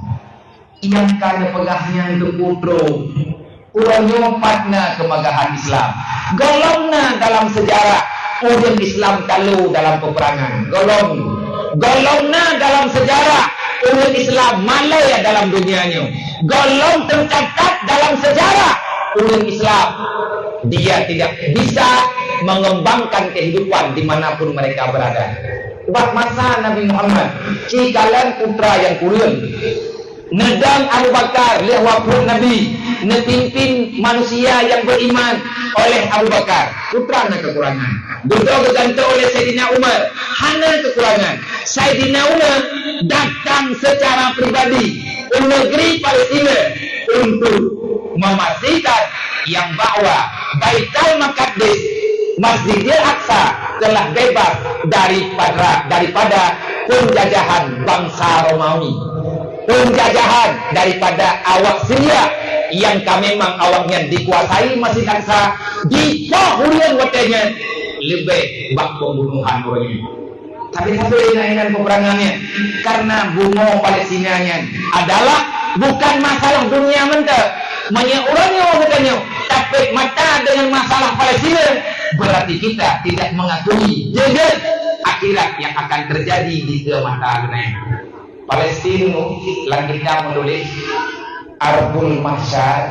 Yang kana pegahnya itu putro. Uangnya patna kemegahan Islam. Golongna dalam sejarah. Ujian Islam kalau dalam peperangan. Golongna dalam sejarah. Ujian Islam malaya dalam dunianya. Golong tercatat dalam sejarah ujian Islam. Dia tidak bisa mengembangkan kehidupan dimanapun mereka berada. Buat masa Nabi Muhammad, cikalan putra yang kurun. Nedang Abu Bakar, lewapun Nabi, nepimpin manusia yang beriman oleh Abu Bakar. Putra na kekurangan. Duduk bergantung oleh Sayyidina Umar, hana kekurangan. Sayyidina Umar datang secara pribadi ke negeri Palestina untuk memastikan yang bahwa Baitul Maqdis, Masjidil Aqsa telah bebas daripada penjajahan bangsa Romawi, penjajahan daripada awak Syria yang memang awaknya dikuasai Masjid Aqsa, dicahurian watanya lebih bak pembunuhan orangnya. Tapi dengan peperangannya karena bunuh Palestinanya adalah bukan masalah dunia mentah menyeorangnya katanya, tapi mata dengan masalah Palestina berarti kita tidak mengakui jagat akhirat yang akan terjadi di mata dunia. Palestina kita menulis Ardul Mahsyar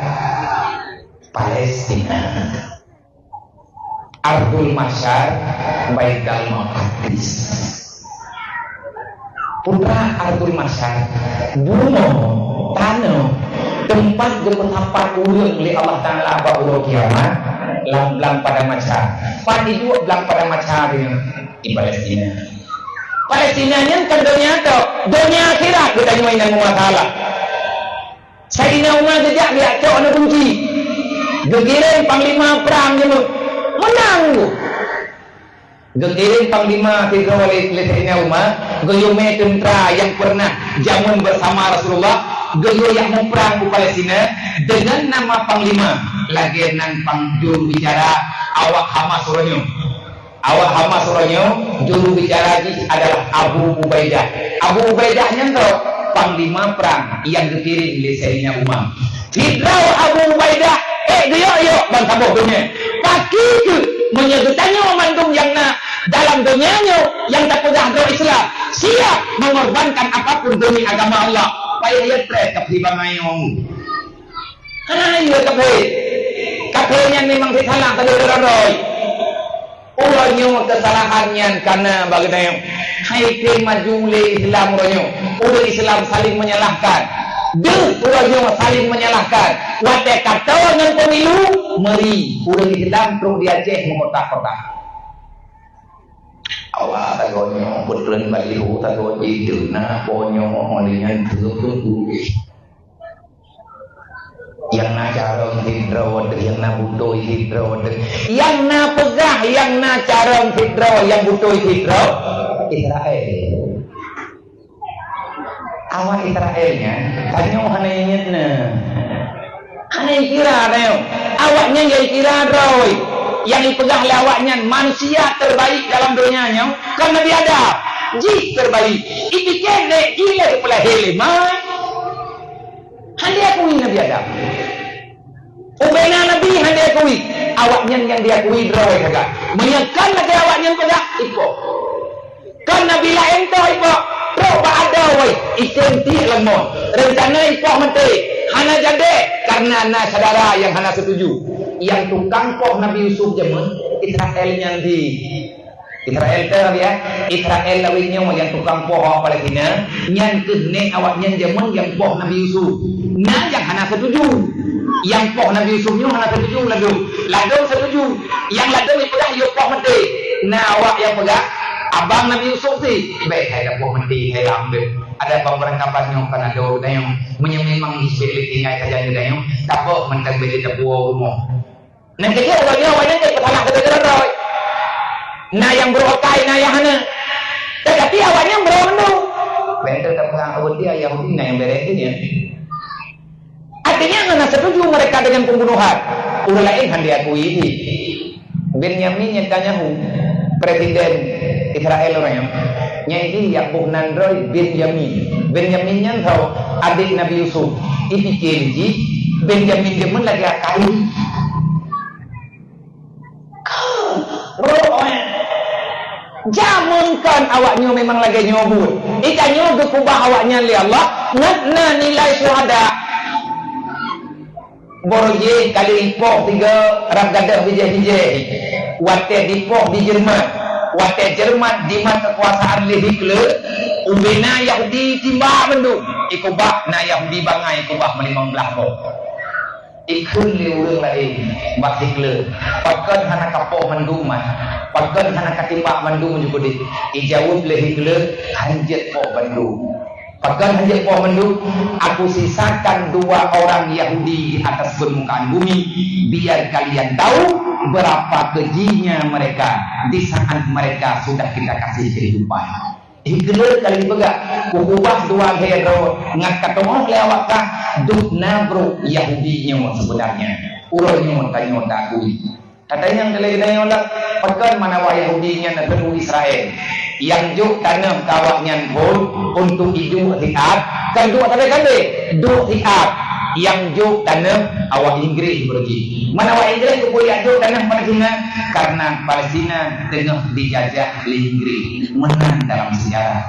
Palestina, Ardul Mahsyar Baitul Maqdis. Putra Ardul Mahsyar bunuh tanah tempat bertempat urang oleh Allah Taala pada kiamat lam pada masa padi dua belang pada masa di Palestina. Palestinanya kan dunia akhirat kita mainan masalah. Sayyidina Umar sejak dia cok na kunci gegiring panglima perang je menang tu. Gegiring panglima tiga oleh Sayyidina Umar, geyume tentera yang pernah jamun bersama Rasulullah, geyo yang memperang di Palestina dengan nama panglima lagi nang juru bicara awak Hamas Suranyo. Awak Hamas Suranyo juru bicara adalah Abu Ubaidah. Abu Ubaidah nyentuh panglima perang yang dikirim oleh Sayyidina Umar. Hidrau Abu Ubaidah geyo bang sabuk dunia pagi ke menyebutannya memandung yang dalam dunianya yang tak pernah Islam siap mengorbankan apapun demi agama Allah. Payah ia trek kepribadian karena ia kapenya memang disalah tadi roy ulanya kesalahannya karena bagaimana hai maju Islam ulanya udah Islam saling menyalahkan ulanya saling menyalahkan wate kata dengan pemilu meri udah Islam terus di Aceh mengotak-kotak awak tagonyo putren balihu tagon itu na ponyo olinya tuh yang na carong hidro yang na butuh hidro yang na pegah yang na carong hidro yang butuh hidro Israel awak Israelnya kanyo hananya hananya kira awaknya ya kira roy yang dipegang lawaknya manusia terbaik dalam dunianya karena dia ada ji terbaik itu kene gila kepala helema handi akui Nabi Adam ubena Nabi handi akui awaknya yang diakui berawai kagak menyekan lagi awaknya kagak ipo kan Nabi lain tau ipo pro ada wai ikenti lemon rencana ipo mati hana jade karena anak saudara yang hana setuju yang tukang poh Nabi Yusuf jaman Israelnya di Israel ter ya Israel lawinnya yang tukang poh Palestina yang kene awaknya jaman yang poh Nabi Yusuf nah yang hana setuju yang poh Nabi Yusufnya hana setuju lado setuju yang lado dipegang yo poh mati nah awak yang pegang abang Nabi Yusuf sih baik ada poh mati hai lambe ada pemberangkapan yang karena ada yang memang disebut tinggal saja yang tapi mentang beli tebuah rumah. Nah kira awalnya kayak salah kebetulan roy. Nah yang berokai nah yang mana? Tetapi awalnya berono. Betul tentang awal dia Yahudi nah yang beresin ya. Artinya nggak setuju mereka dengan pembunuhan. Udah lain kan diakui ini. Benyamin Netanyahu presiden Israel orangnya. Nyai Yakub Nandroy Benyamin yang tahu adik Nabi Yusuf itu kenji Benyamin dia lagi akali jamunkan awaknya memang lagi nyobut ikannya gekubah awaknya li Allah nak nilai syuhada borje kali impor 3 ragadah bijah-bijah wate dipoh di Jerman wate Jerman di mana kekuasaan le Hitler ubena Yahudi timba mendung ikubah na Yahudi bangai ikubah melimang belah ko ikun le urang lain bak Hitler pakan hana kapoh mendung mah pakan hana katimba mendung juga di ijawab le Hitler hanjet po mendung Bahkan hanya pohon menduk, aku sisakan 2 orang Yahudi di atas permukaan bumi, biar kalian tahu berapa kejinya mereka di saat mereka sudah kita kasih kehidupan. Hikmah kali pegak, kuubah 2 hero ngat ketemu lewat kah dukna bro Yahudi nyawa sebenarnya. Urangnya tanya takui. Katanya yang telah nak pekan mana wa Yahudinya nak penuh Israel. Yang juk tanam kawaknya pun untuk hidup riab. Kan dua tadi kan deh, duk riab. Yang juk tanam awak Inggris pergi. Mana awak Inggris boleh juk tanam Palestina karena Palestina tengah dijajah oleh Inggris, menang dalam sejarah.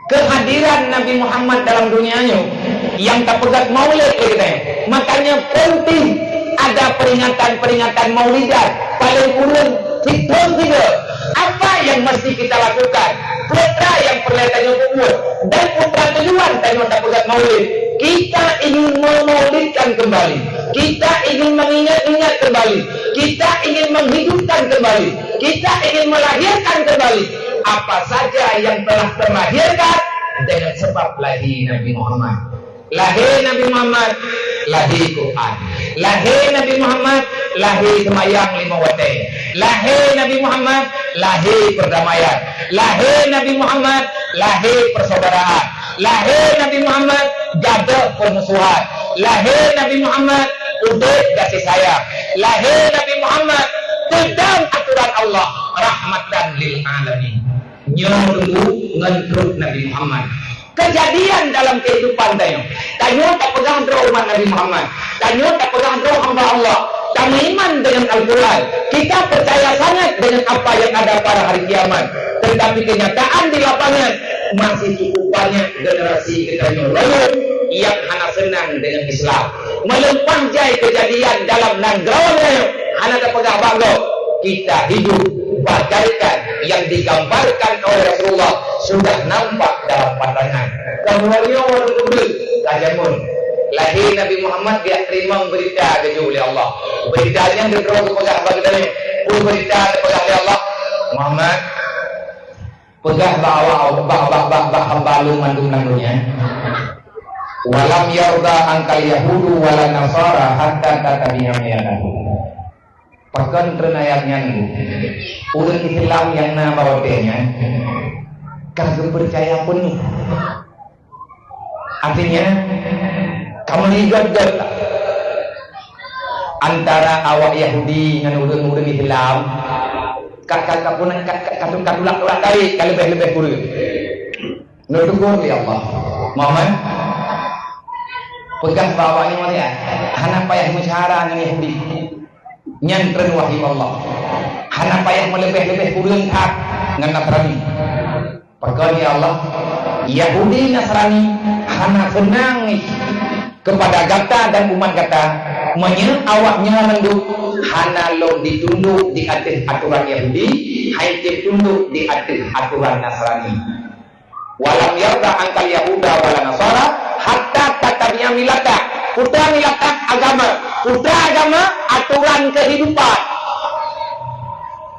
Kehadiran Nabi Muhammad dalam dunianya yang tak pegat maulid kita. Makanya penting ada peringatan-peringatan maulidan paling kurang hitung 3. Apa yang mesti kita lakukan? Putra yang perlihatannya kubur dan putra tujuan tanya tak pegat maulid. Kita ingin memaulidkan kembali. Kita ingin mengingat-ingat kembali. Kita ingin menghidupkan kembali. Kita ingin melahirkan kembali apa saja yang telah terlahirkan dengan sebab lahir Nabi Muhammad. Lahir Nabi Muhammad, lahir Quran. Lahir Nabi Muhammad, lahir semayang 5 waktu. Lahir Nabi Muhammad, lahir perdamaian. Lahir Nabi Muhammad, lahir persaudaraan. Lahir Nabi Muhammad, gada permusuhan. Lahir Nabi Muhammad, udah kasih sayang. Lahir Nabi Muhammad, tentang aturan Allah, rahmatan lil alamin. Nyuruh ngentruk Nabi Muhammad. Kejadian dalam kehidupan Tanyo tak pegang roh umat Nabi Muhammad. Tanyo tak pegang roh hamba Allah. Tanyo iman dengan Al-Quran. Kita percaya sangat dengan apa yang ada pada hari kiamat. Tetapi kenyataan di lapangan masih cukup banyak generasi kita lalu yang hanya senang dengan Islam. Melempanjai kejadian dalam nanggawannya hanya tak pegang bangga. Kita hidup bagaikan yang digambarkan oleh Rasulullah sudah nampak dalam pandangan. Kemudian orang kubur kajamun. Lahir Nabi Muhammad dia terima berita keju oleh Allah. Beritanya diterus pegang bagaikan. Berita pegang oleh Allah. Muhammad pegang bawa hambalu mandum nandunya. Walam yarda angkal Yahudu wala Nasara hatta tatabiyam yanahu. Bahkan terayatnya urut Islam yang nama bawanya kagak percaya penuh. Artinya kamu lihat antara awak Yahudi dengan urut Islam kakak pun katulak kali lebih buruk. Nutukur ya Allah. Muhammad pegang bawahnya mana? Hana payah musyawarah dengan Yahudi. Nyantren wahyu Allah. Hana payah melebih-lebih kurang hak dengan Nasrani. Perkara ya Allah, Yahudi Nasrani hana senang kepada kata dan umat kata menyen awaknya menduk hana lo ditunduk di atas aturan Yahudi, hai ditunduk di atas aturan Nasrani. Walam yarda angkal Yahuda wala Nasara hatta tatabia milata. Putra milatan agama, putra agama aturan kehidupan.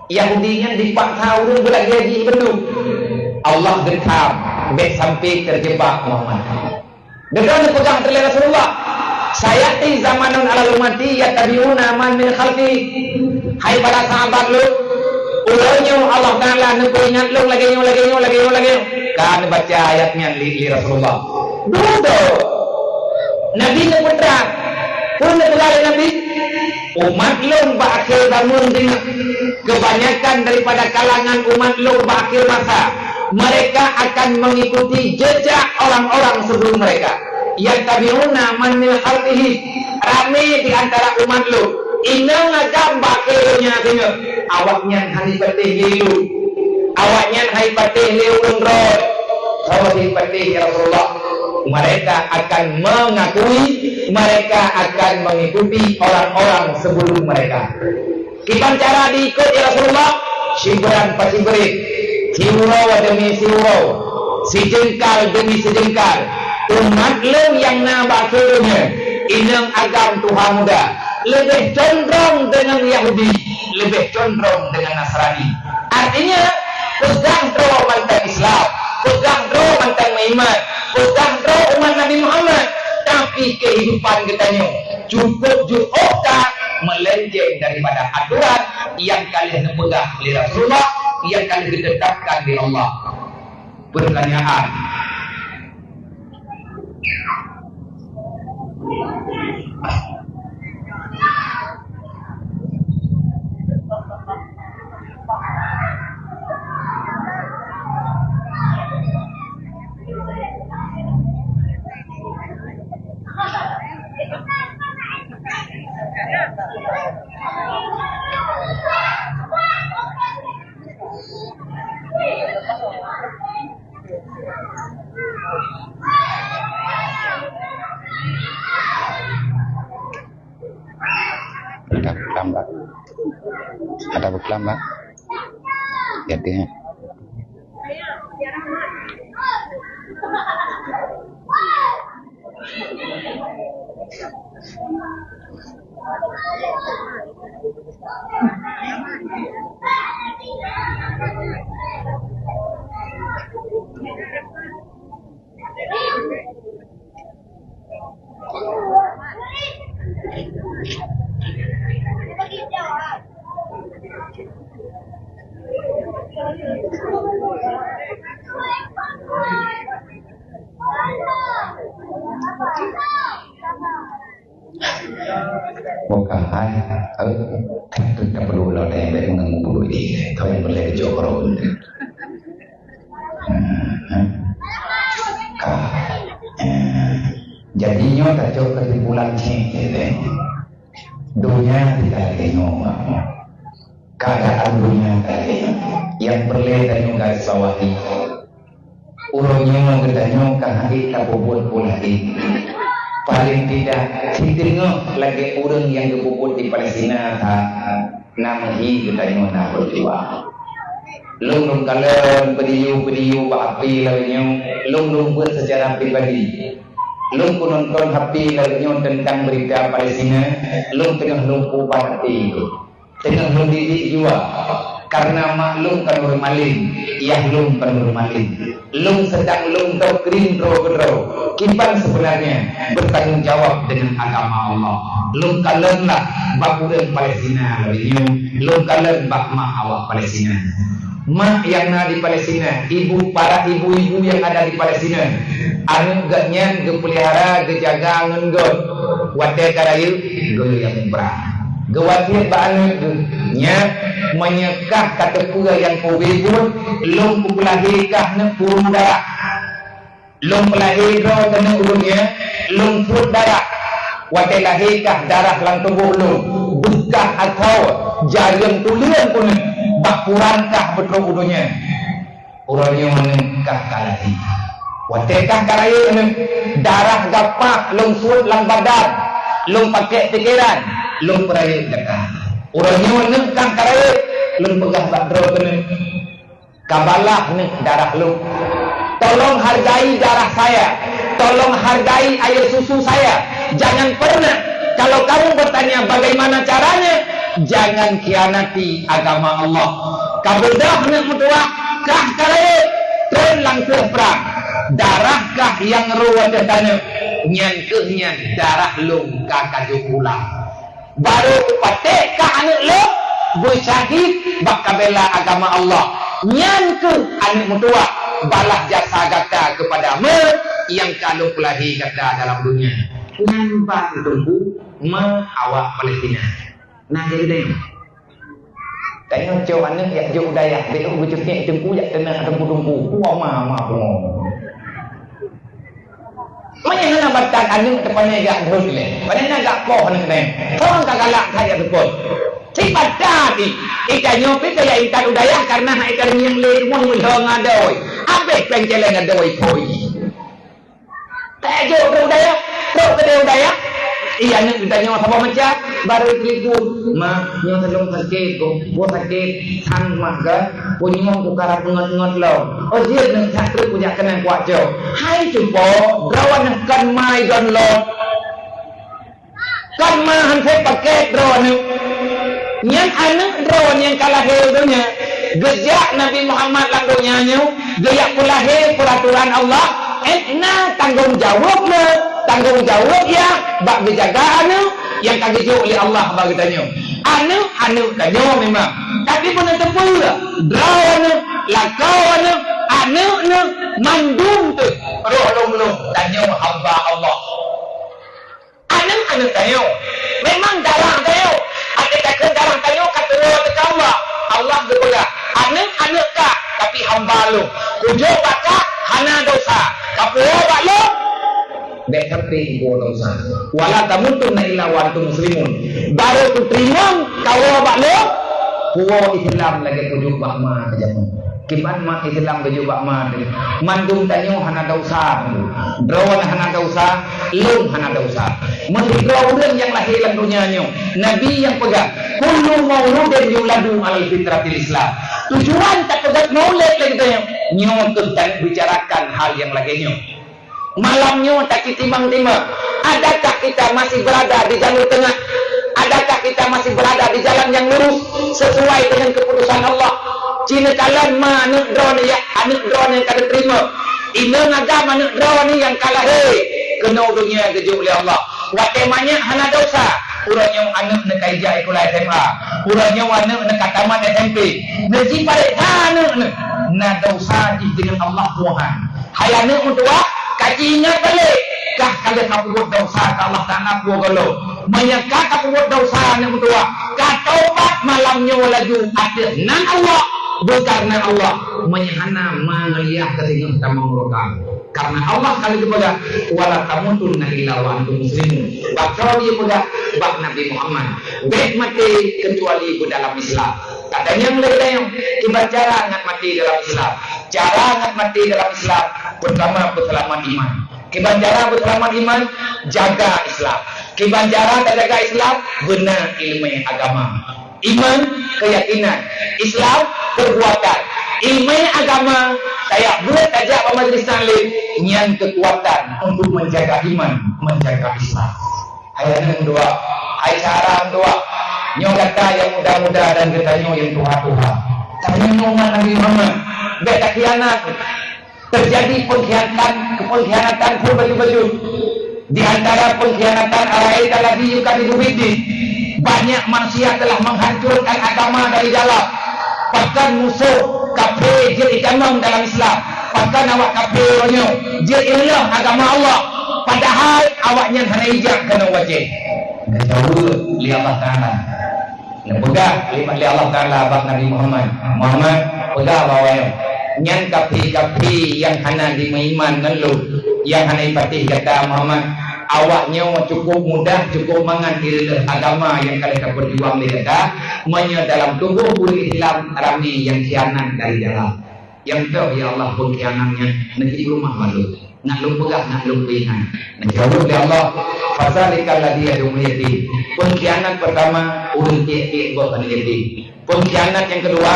Yahudinya dipaksa urung berat gaji betul. Allah gentar, baik sampai terjebak Muhammad. Dengan dipegang oleh Rasulullah. Saya di zamanun ala umati ya tabiuna man min khalqi. Hai para sahabat lu, ulangnya Allah Taala nu ingat lu lagi. Kan baca ayatnya li Rasulullah. Dulu Nabi ni putra pun terlalu Nabi umat lu berakhir bangun dengan kebanyakan daripada kalangan umat lu berakhir masa mereka akan mengikuti jejak orang-orang sebelum mereka yang tabiuna man min khalqihi ramai di antara umat lu inang agam bakhirnya tengok awaknya hari patih lu awaknya hari patih lu unrod hari patih ya Rasulullah. Mereka akan mengakui, mereka akan mengikuti orang-orang sebelum mereka. Kita cara diikut ya Rasulullah, siburan pasibrit, siwuro demi siwuro, sejengkal demi sejengkal. Umat lu yang nabakhirnya, inang agam Tuhan muda, lebih condong dengan Yahudi, lebih condong dengan Nasrani. Artinya, pegang terowongan Islam. iman. Pegang roh umat Nabi Muhammad. Tapi kehidupan katanya cukup tak melenceng daripada aturan yang kalian pegang oleh Rasulullah, yang kalian ditetapkan di Allah. Pertanyaan, ada beklam Mbak jadinya bukan tidak perlu lo tembak mengganggu ini kau yang boleh jokron jadinya kacau kesimpulan ini dunia tidak tengok keadaan dunia tadi yang berleda garis bawahi urunnya gedanya kahari kabubut pulai paling tidak tengok lagi urang yang kebubut di Palestina namahi gedanya nak berjuang lung kalian beriu berapi lainnya lung buat secara pribadi lung nonton happy lainnya tentang berita Palestina lung tengah lumpuh hati itu tengah mendidik jiwa karena maklum kan bermalin ya lung kan bermalin lung sedang lung tau kerintro kipan sebenarnya bertanggung jawab dengan agama Allah lung kalian lah bakuran Palestina lainnya lung kalian bak mak awak Palestina mak yang ada di Palestina, para ibu-ibu yang ada di Palestina, anu gaknya gepelihara gejaga ngengot, wate karayu ge yang umrah, gewatir banu nya menyekah kata pura yang kubibun, lung kupulahikah ne purun darah, lung pelahiro kena urutnya, lung purun darah, wate lahikah darah lang tubuh lung, bekah atau jaring tulian pun bakurankah betul udunya urangnya menengkah kalai watekah kalai darah gapak lung suut lang badan lung pakai pikiran lung perayaan dekah urangnya menengkah kalai lung pegah badro kabalah nih darah lung tolong hargai darah saya tolong hargai air susu saya jangan pernah kalau kamu bertanya bagaimana caranya jangan khianati agama Allah. Kabedah nak mutua kah kare tren langsung perang. Darahkah yang ruwet tanya nyan darah lung kakaju pulang. Baru patek ka anak lo bersyahid bak bela agama Allah. Nyan ke anak mutua balah jasa gata kepada yang kalau pelahi gata dalam dunia. Nyan bak tunggu awak Palestina. Nah jadi deh, tanya cowok anak yang jauh daya, dia bercakap jengku jak tenang tunggu, kuah mama kuah. Mana nak batal anak depannya agak buruk le, mana agak pohon ni, pohon kagalak saya tukut. Cepat tadi, ikan nyopi kayak ikan udaya karena ikan yang lemon mulhong ada, apa pengcelan ada koi. Tak jauh udaya, tak ada udaya. Iya nak ditanya apa macam baru itu mak yang telung sakit gua sakit sang mak kan punya ku karap ngot lo oh dia nak satu punya kena kuat jo hai cupo drawan kan mai don lo kan mah hanse pakai drone yang anak drone yang kalah heunya gejak Nabi Muhammad langgonya gejak pulahir peraturan Allah etna tanggungjawab ya bak menjaga anu yang kagejo oleh Allah bagi tanya. Anu tanya memang. Tapi pun tepu lah. Draw anu mandum tu. Roh long tanya hamba Allah. Anu tanya. Memang darang tanya. Ada kata darang tanya kata Allah. Allah berkata, anu ka tapi hamba lu. Kujo baka hana dosa. Kapura bak lu dek kerti ibu dosa. Wala tamutunna illa wa antum muslimun. Baru tu terima kau bak lu. Kuwo Islam lagi kujo bak ma kejamu. Kiban ma Islam kujo bak ma. Mandung tanyo hana dosa. Drawan hana dosa, lung hana dosa. Mesti drawan yang lahir dalam dunianya. Nabi yang pegang kullu mauludin yuladu alal fitratil Islam. Tujuan tak pegang maulid lagi tanya. Nyotut dan bicarakan hal yang lainnya. Malamnya tak timbang-timbang. Adakah kita masih berada di jalur tengah? Adakah kita masih berada di jalan yang lurus sesuai dengan keputusan Allah? Cina kalian mana drone ya, anak drone yang kada terima. Ina agama anak drone yang kalah kena dunia keju oleh Allah. Watemanya hana dosa. Urangnya anak nak kaijak sekolah SMA. Urangnya anak nak tamat SMP. Naji pada anak na dosa dengan Allah Tuhan. Hayana untuk kaji ingat balik. Kah kalian nak buat dosa Allah Taala buat kalau. Menyangka kau buat dosa yang untuk kah taubat malamnya laju ada nan Allah. Bukan Allah menyahana mengeliah ketinggian tamang karena Allah kali kepada wala tamutunna illa wa antum muslimun. Bakal dia pada bak Nabi Muhammad baik mati kecuali dalam Islam. Katanya mereka yang cara ngat mati dalam Islam. Cara ngat mati dalam Islam pertama berselamat iman. Kibanjara berselamat iman jaga Islam. Kibanjara jaga Islam benar ilmu agama. Iman keyakinan, Islam perbuatan. Ilmu agama saya buat aja majlis taklim yang kekuatan untuk menjaga iman, menjaga Islam. Ayat yang kedua, ayat cara kedua, nyong kata yang muda-muda dan katanya yang tua-tua. Tanya nyongan Nabi Muhammad, beta khianat. Terjadi pengkhianatan pun baju-baju. Di antara pengkhianatan araita lagi yukan hidupidi. Banyak manusia telah menghancurkan agama dari dalam. Bahkan musuh kafir jil ikamam dalam Islam. Bahkan awak kafirnya jil ilah agama Allah. Padahal awaknya hanya ijak kena wajib. Jauh li Allah Ta'ala. Pegang li Allah Ta'ala abang Nabi Muhammad. Muhammad pegang bawahnya. Yang kafir-kafir yang hanya dimaiman nelu. Yang hanya ipatih kata Muhammad. Awaknya cukup mudah, cukup mengambil agama yang kalian berjuang di kata. Menya dalam tubuh buli Islam rami yang khianat dari dalam. Yang tahu ya Allah pengkhianatnya negeri rumah malu. Nak lu pegang, nak lu pingan. Jauh oleh Allah. Fasalikal ladhi adum yati. Pengkhianat pertama urun tiik bukan yati. Pengkhianat yang kedua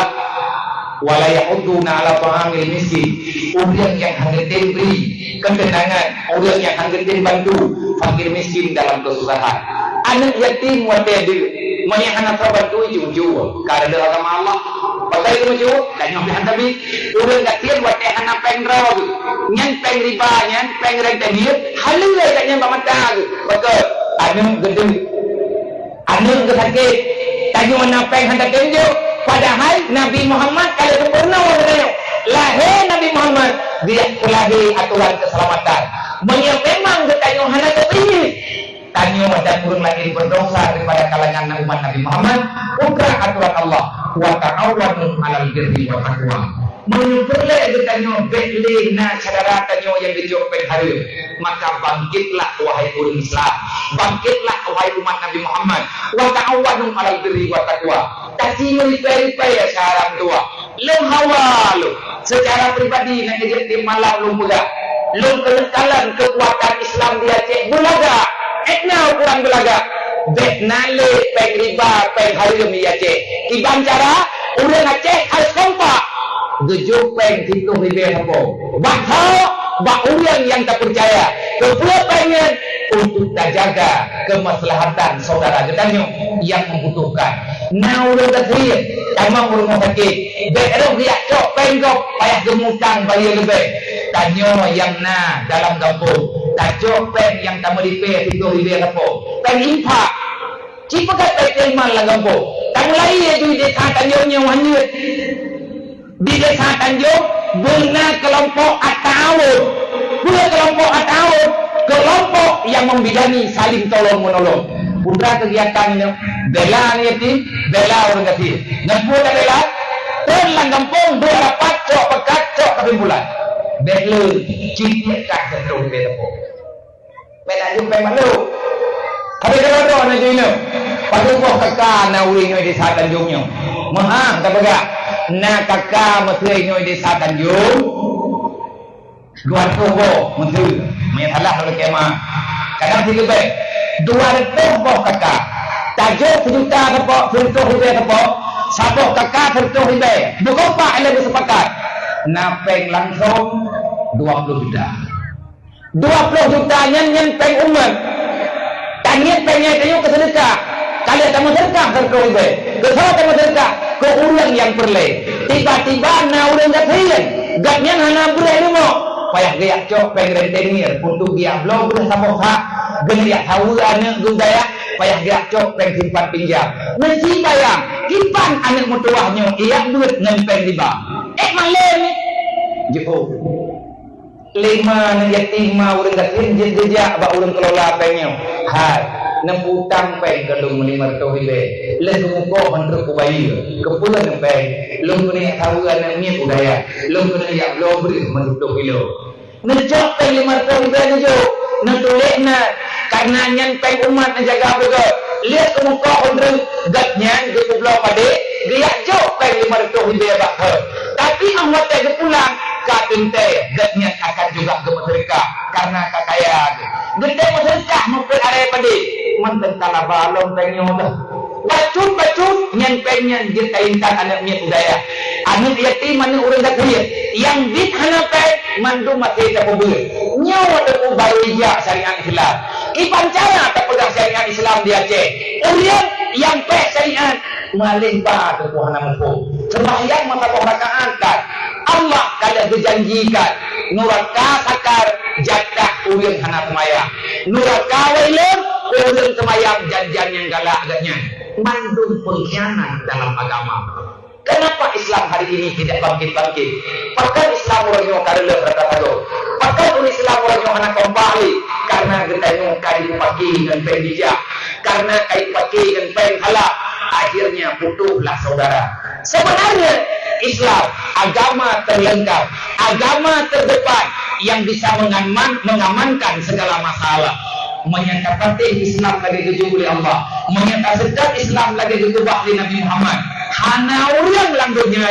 wala ya'uduna ala ta'amil miskin. Orang yang hendak beri ketenangan, orang yang hendak bantu fakir miskin dalam kesusahan. Anak yatim watadu, mana anak terbantu jujur karena agama Allah. Pasal itu jujur, dan yang bihan tapi orang yatim watadu anak pengrau, nyan pengriba, nyan pengrentenir, halus lah katnya pamata. Betul, anak gede, anak sakit, tanya mana penghendak kenjo. Padahal Nabi Muhammad kalau pernah lahir Nabi Muhammad dia lahir aturan keselamatan. Memang bertanya hana ini. Tanya macam kurang lagi berdosa daripada kalangan umat Nabi Muhammad. Bukan aturan Allah. Wa ta'awanu 'alal birri wa taqwa. Menyuperlah bertanya bekli na saudara tanya yang dijawab hari. Maka bangkitlah wahai orang Islam. Bangkitlah wahai umat Nabi Muhammad. Wa ta'awanu 'alal birri wa taqwa. Kasih meripai ya sekarang tua. Lu hawa lu. Secara pribadi nak jadi malam lu muda. Lu kenekalan kekuatan Islam dia cek bulaga. Etna kurang bulaga. Betnale peng riba peng harum dia cek. Iban cara udah ngecek harus kompak. Gejuk peng situ ribe apa. Bakal bak orang yang tak percaya. Kedua pengen untuk terjaga kemaslahatan saudara gedangnya yang membutuhkan. Nah udah terkait, tamang urung sakit. Berok dia cok penggok payah gemutang bayar lebih. Tanya yang na dalam kampung. Tajuk pen yang tamu di pe itu di kampung. Pen impak. Cipa kat iman lah kampung. Tamu lain itu di desa Tanjung hanyut. Di desa Tanjung benar kelompok At-Ta'awun. Benar kelompok At-Ta'awun. Kelompok yang membidangi saling tolong menolong. Putra kegiatannya bela yatim, bela orang kafir. Nampu dah bela. Pulang kampung dua rapat cok pekat cok kesimpulan. Bela cinta kat sentuh di tepuk. Bela jumpa malu. Tapi kalau tu nak jadi pada buah kakak na uri noi desa Tanjungnya. Mahang tak begak. Na kakak mesri noi desa Tanjung. Dua tubuh mesri. Menyalah kalau kemah. Kadang tiga baik. Dua tubuh kakak. Tajuk sejuta tepuk, sentuh ribu tepuk. Sabuk kakak sentuh ribu. Bukan pak yang bersepakat. Napeng langsung 20 juta. 20 juta nyen peng umat. Tanya pengnya itu ke sedekah. Kalian tak sedekah sentuh ribu. Kesal tak sedekah. Ke orang yang perle. Tiba-tiba na orang kat hilang. Gatnya hana boleh lima. Payah gaya cok peng rentenir. Untuk dia belum boleh sabuk hak. Geliat tahu anak gudaya. Payah gaya cok peng simpan pinjam. Mesti bayang. Kipan anak mutuahnya. Ia duit ngempeng di bawah. Malah ni. Jauh. 5 yatim orang kat hilang jejak. Abang orang kelola pengnya. Hai. Nemputang peng kalau 500 ribu. Lalu muka menurut kubayi. Kepulan peng. Lalu kena tahu anak ni budaya. Lalu kena yang belum beri menurut kilo. Ngejok peng 500 ribu aja. Natulik na. Karena nyan peng umat na jaga juga. Lihat ke muka menurut gatnya. Dia belum pada. Dia jok peng 500 ribu bakal. Tapi amat tak pulang. Kak pintai. Gatnya akan juga ke masyarakat. Karena kak kaya. Gede masyarakat mungkin ada pada. Mententala balong pengnya dah. Bacut nyan pengnya dia kainkan anaknya budaya. Anak yatim mana orang dah kaya. Yang dit hana peng mandu mati tak pobel. Nyawa tak baru ijak syariat Islam. Iban cara tak pegang syariat Islam di Aceh. Orang yang pek syariat melimpah ke Tuhan Nampu. Sembahyang mata rakaat kan. Allah kada berjanjikan nuraka sakar jatah ulun hana semaya. Nuraka wailun ulun semayang janjian yang galak agaknya. Mandung pengkhianat dalam agama. Kenapa Islam hari ini tidak bangkit-bangkit? Pakai Islam orangnya karela berkata-kata. Pakai Islam orangnya anak kembali. Karena getanya kain pagi dan pen bijak. Karena kain pagi dan pen halak. Akhirnya putuhlah saudara. Sebenarnya Islam agama terlengkap, agama terdepan yang bisa mengamankan segala masalah. Menyatakan Islam lagi dijubah oleh Allah. Menyatakan Islam lagi dijubah oleh Nabi Muhammad. Hana orang langgunya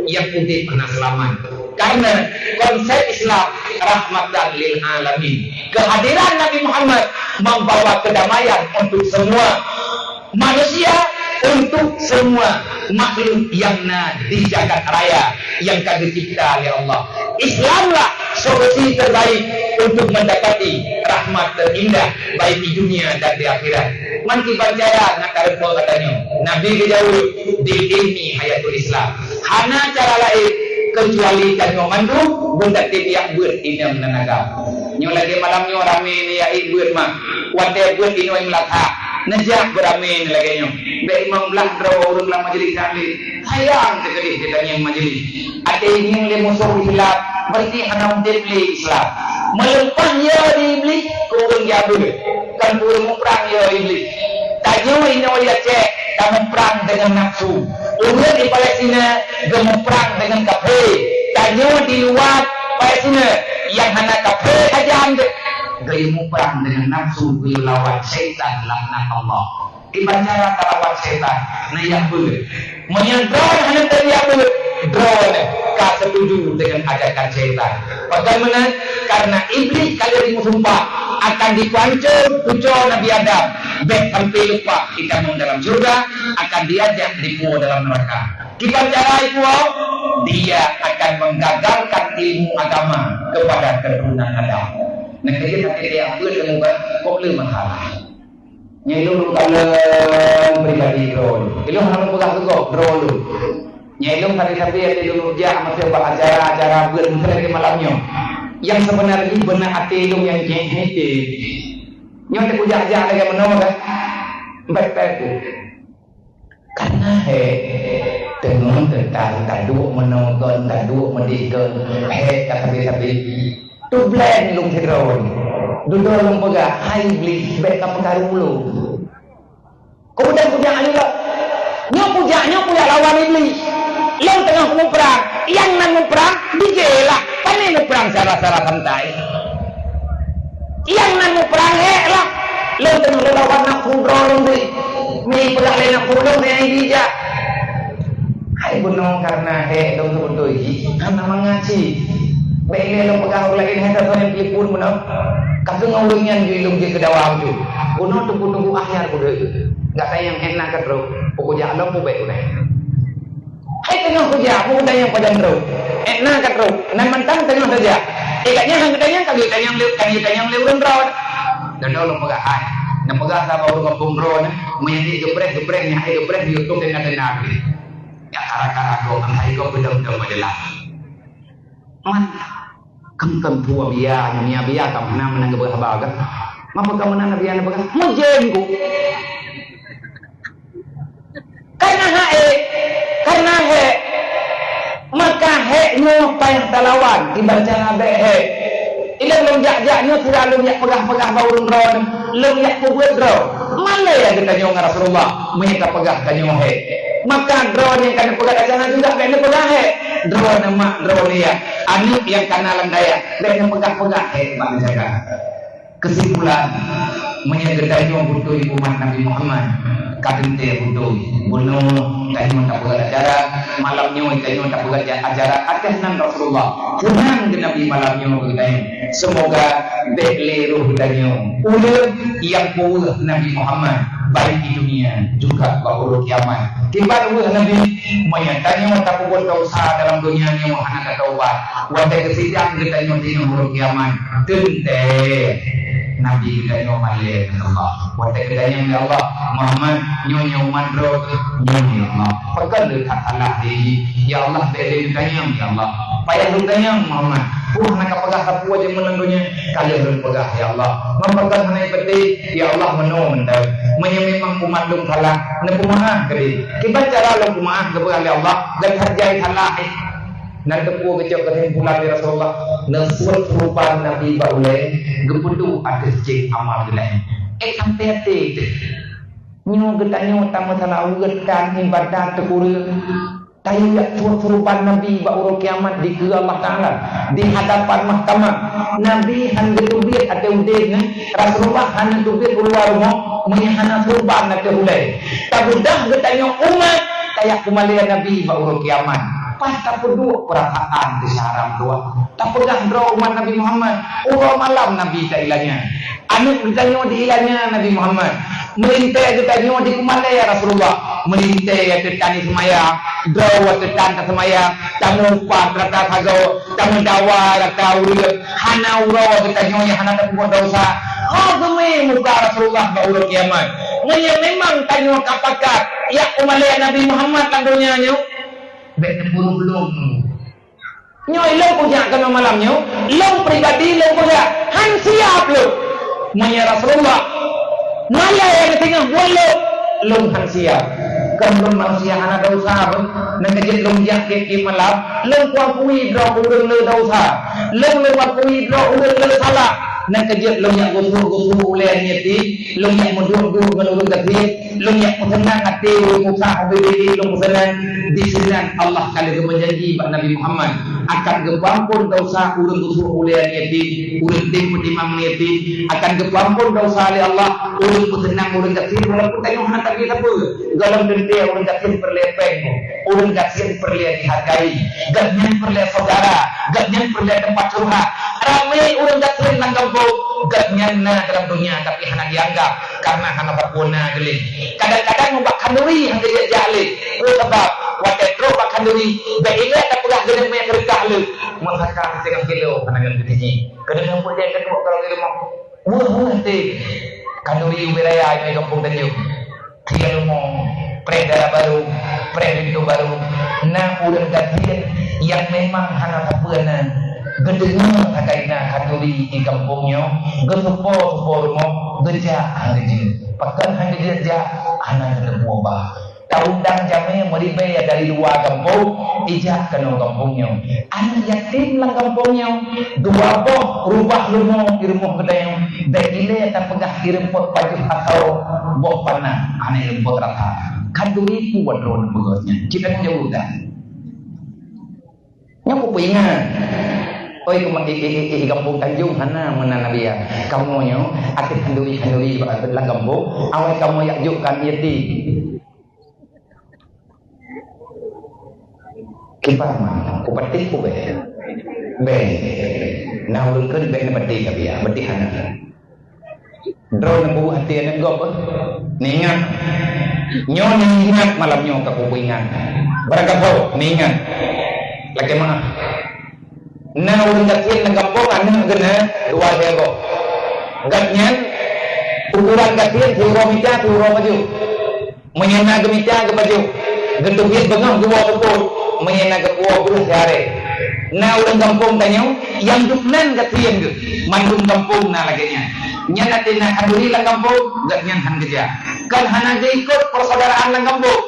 yang putih pernah selamat. Karena konsep Islam rahmatan lil alamin. Kehadiran Nabi Muhammad membawa kedamaian untuk semua manusia, untuk semua makhluk yang di jagat raya yang kami cipta oleh Allah. Islamlah solusi terbaik untuk mendapati rahmat terindah baik di dunia dan di akhirat. Manti bancaya nak karpo katanya. Nabi dijauh di ilmi hayatul Islam. Hana cara lain kecuali kan memandu benda yang buat ini menaga. Nyo lagi malamnya rame ni ya buat mah. Wate buat ini yang melata. Najak beramin lagi nyo. Be imam belah draw urang lah majlis kali. Hayang sekali kita yang majlis. Ada yang le musuh Islam, berarti hana mendepli Islam. Melempah ya di iblis, kurang jabul. Kan kurang perang ya iblis. Tanya ini ya cek, kamu perang dengan nafsu. Orang di Palestina kamu perang dengan kafir. Tanya di luar Palestina yang hana kafir saja anda. Gaymu perang dengan nafsu, gayu lawan syaitan laknat Allah. Ibadah lawan syaitan, nayak boleh. Menyadar hanya teriak boleh. Drone, kau setuju dengan ajakan syaitan. Bagaimana? Karena iblis kali ini sumpah akan dipancung pucuk Nabi Adam. Baik sampai lupa kita mau dalam surga, akan diajak dipuo dalam neraka. Kita cara itu, dia akan menggagalkan ilmu agama kepada keturunan Adam. Nah, kita yang boleh kok lebih mahal. Nyelur kalau pribadi drone, itu harus pegang juga drone. Nyelong tadi tapi ada dulu dia masih acara-acara bulan di malamnya. Yang sebenarnya benar hati ilmu yang jehete. Nyote puja-puja lagi menolak kan? Baik-baik tu. Karena tengok tentang tadu menonton tadu mendikan tapi tu blend lung terus. Duduk lung pegah hai beli baik apa karu lu. Kemudian puja Allah. Nyo puja lawan iblis. Lung tengah perang, yang nan perang dijelak. Paling perang salah-salah santai. Yang nan perang lah. Lung tengah lawan nak kudrolong di. Mi perang lena kudrolong ni ai dijak. Hai bunong karena dong betul iki. Ana mengaji. Baik lung pegang lagi ni hendak yang telefon bunong. Kasih ngawingan julung je kedawang tu. Bunong tunggu akhir kuda. Enggak sayang enak kan bro. Pokoknya Allah mau baik udah. Hai tengah kerja, aku tanya pada bro. Enak kan bro. Nan mentang tengah saja. Ikatnya hang tanya kali tanya leureun bro. Dan Allah pegang hai. Nan pegang sama orang kampung bro na. Menyanyi geprek-gepreknya hai geprek di YouTube dengan nabi. Ya kara-kara kau hai kau bedam-bedam adalah. Man kam tua biya kam na menang berhabaga. Mapa kam na biya na baga. Mujengku. Karena maka nyo payah talawan dibaca ngabe ilang long jak-jaknya tidak long yak pegah-pegah baurun ron long yak pubuat ron mana ya kita nyo ngara Rasulullah mereka pegah kanyo maka drone yang kana pegah aja juga kena pegah drone mak drone ya anu yang kana landaya kena pegah-pegah bang jaga kesimpulan menyegera nyo butuh umat Nabi Muhammad kadente butuh bunuh kayu tak buat acara malamnya kayu tak buat acara atas nama Rasulullah senang ke Nabi malamnya begitu semoga bekleruh danyo ulah yang puluh Nabi Muhammad baik di dunia juga bahwa kiamat tiba Nabi menyatakan tak buat dosa dalam dunia yang menghana taubat wadah kesidang kita nyonya bahwa kiamat tente Nabi kita nyo malih Allah. Watak kita nyo Allah Muhammad nyonya madro nyonya Allah. Pekan dekat Allah di ya Allah beri kita nyo ya Allah. Payah kita nyo Muhammad. Nak pegah sapu aja menenggunya kalian belum pegah ya Allah. Mempegang menai peti ya Allah menung mendak. Menyemang kumandung salah nepumaah gede. Kita cara lo kumaah kepada Allah dan harjai salah. Nanti ku kecil kesimpulan dari Rasulullah nasuat perubahan Nabi Baulai gepudu ada cek amal gelai sampai hati nyu getanya utama salah ugetkan ibadah tekuri tayu yak perubahan Nabi Baulai kiamat di ke Allah Ta'ala di hadapan mahkamah Nabi hanya tubir ada udin Rasulullah hanya tubir keluar rumah menyahana perubahan Nabi Baulai tak mudah getanya umat kayak kemalian Nabi Baulai kiamat pas tak perlu perasaan di syaram doa tak pegang doa umat Nabi Muhammad malam Nabi kailanya anu ditanya di ilanya Nabi Muhammad melintai ditanya di kumala ya Rasulullah melintai ya tetani semaya doa tetanta semaya tamu pas rata kagau tamu dawa rata urut hana uro ditanya ya hana tak buat dosa demi muka Rasulullah baulur kiamat memang tanya kapakat ya kumala Nabi Muhammad tandunya nyu bete belum nyoy lo punya kan malamnya lo pribadi lo punya han siap lo manya Rasulullah mala yang tengah boleh lo han siap kan lo manusia anak dosa nak kejut lo jakit ki malam lo kuakui do urang lo dosa lo kuakui do urang lo salah nak kejut lo yang gusur ulen nyeti lo yang mundur menurut kati lo yang senang hati musa beli lo senang di senang Allah kali berjanji pada Nabi Muhammad akan gepampun dosa urang gusur ulen nyeti urang tim timang nyeti akan gepampun dosa oleh Allah urang senang urang kati walaupun tayong hantar kita apa galam dente urang kati perlepeng urang kati perlihat dihargai gatnya perlihat saudara gatnya perlihat tempat curhat ramai urang kati langgam gatnya dalam dunia tapi hanya dianggap karena hanya berpuna geling kadang-kadang membak kanduri yang dia jalik sebab wadah terus bak kanduri baiklah tak pernah geling punya kerikah lu masakan dengan kilo pandangan gediji kadang-kadang pun dia kedua kalau di rumah murah-murah te kanduri wilayah di kampung Tanjung Dia mau predara baru, predito baru, na urang gatian yang memang hana tapuanan, gedengan kakaina kanduri di kampungnya, gesupo mo, gejak hanggeje, pakan hanggeje ja, hana terbuah. Taundang jamnya meribe ya dari luar kampung, ijak ke kampungnya. Anak yatim lang kampungnya, dua boh rubah lumo irmuh kedayang, dekile tak pegah irempot paju atau boh panah, anak irempot rata. Kanduri kuat ron begotnya, kita jauh dah. Nyapu ingat. Oi di kampung Tanjung hana menana dia. Kamu nyo aktif kanduri lang kampung, awal kamu yak jukkan yeti. Kipa mah, kupatik ku be, nah ulun kan be na batik tapi ya, batik hana. Drone bu hati anak gop, ningat, nyon ingat malam nyon kaku ingat, beragam ningat, lagi mana? Nah ulun dakin nagampong anak gena dua sego, gatnyan ukuran gatin turo maju, menyana gemita ke baju, gentukit bengam dua pukul. Menyenaga kuah beruh sehari. Nah orang kampung tanya, yang duknan gatian ke, mandum kampung na lagi nya. Nyana tina kanduri lang kampung, gak nyan han kerja. Kan hanaga ikut persaudaraan lang kampung.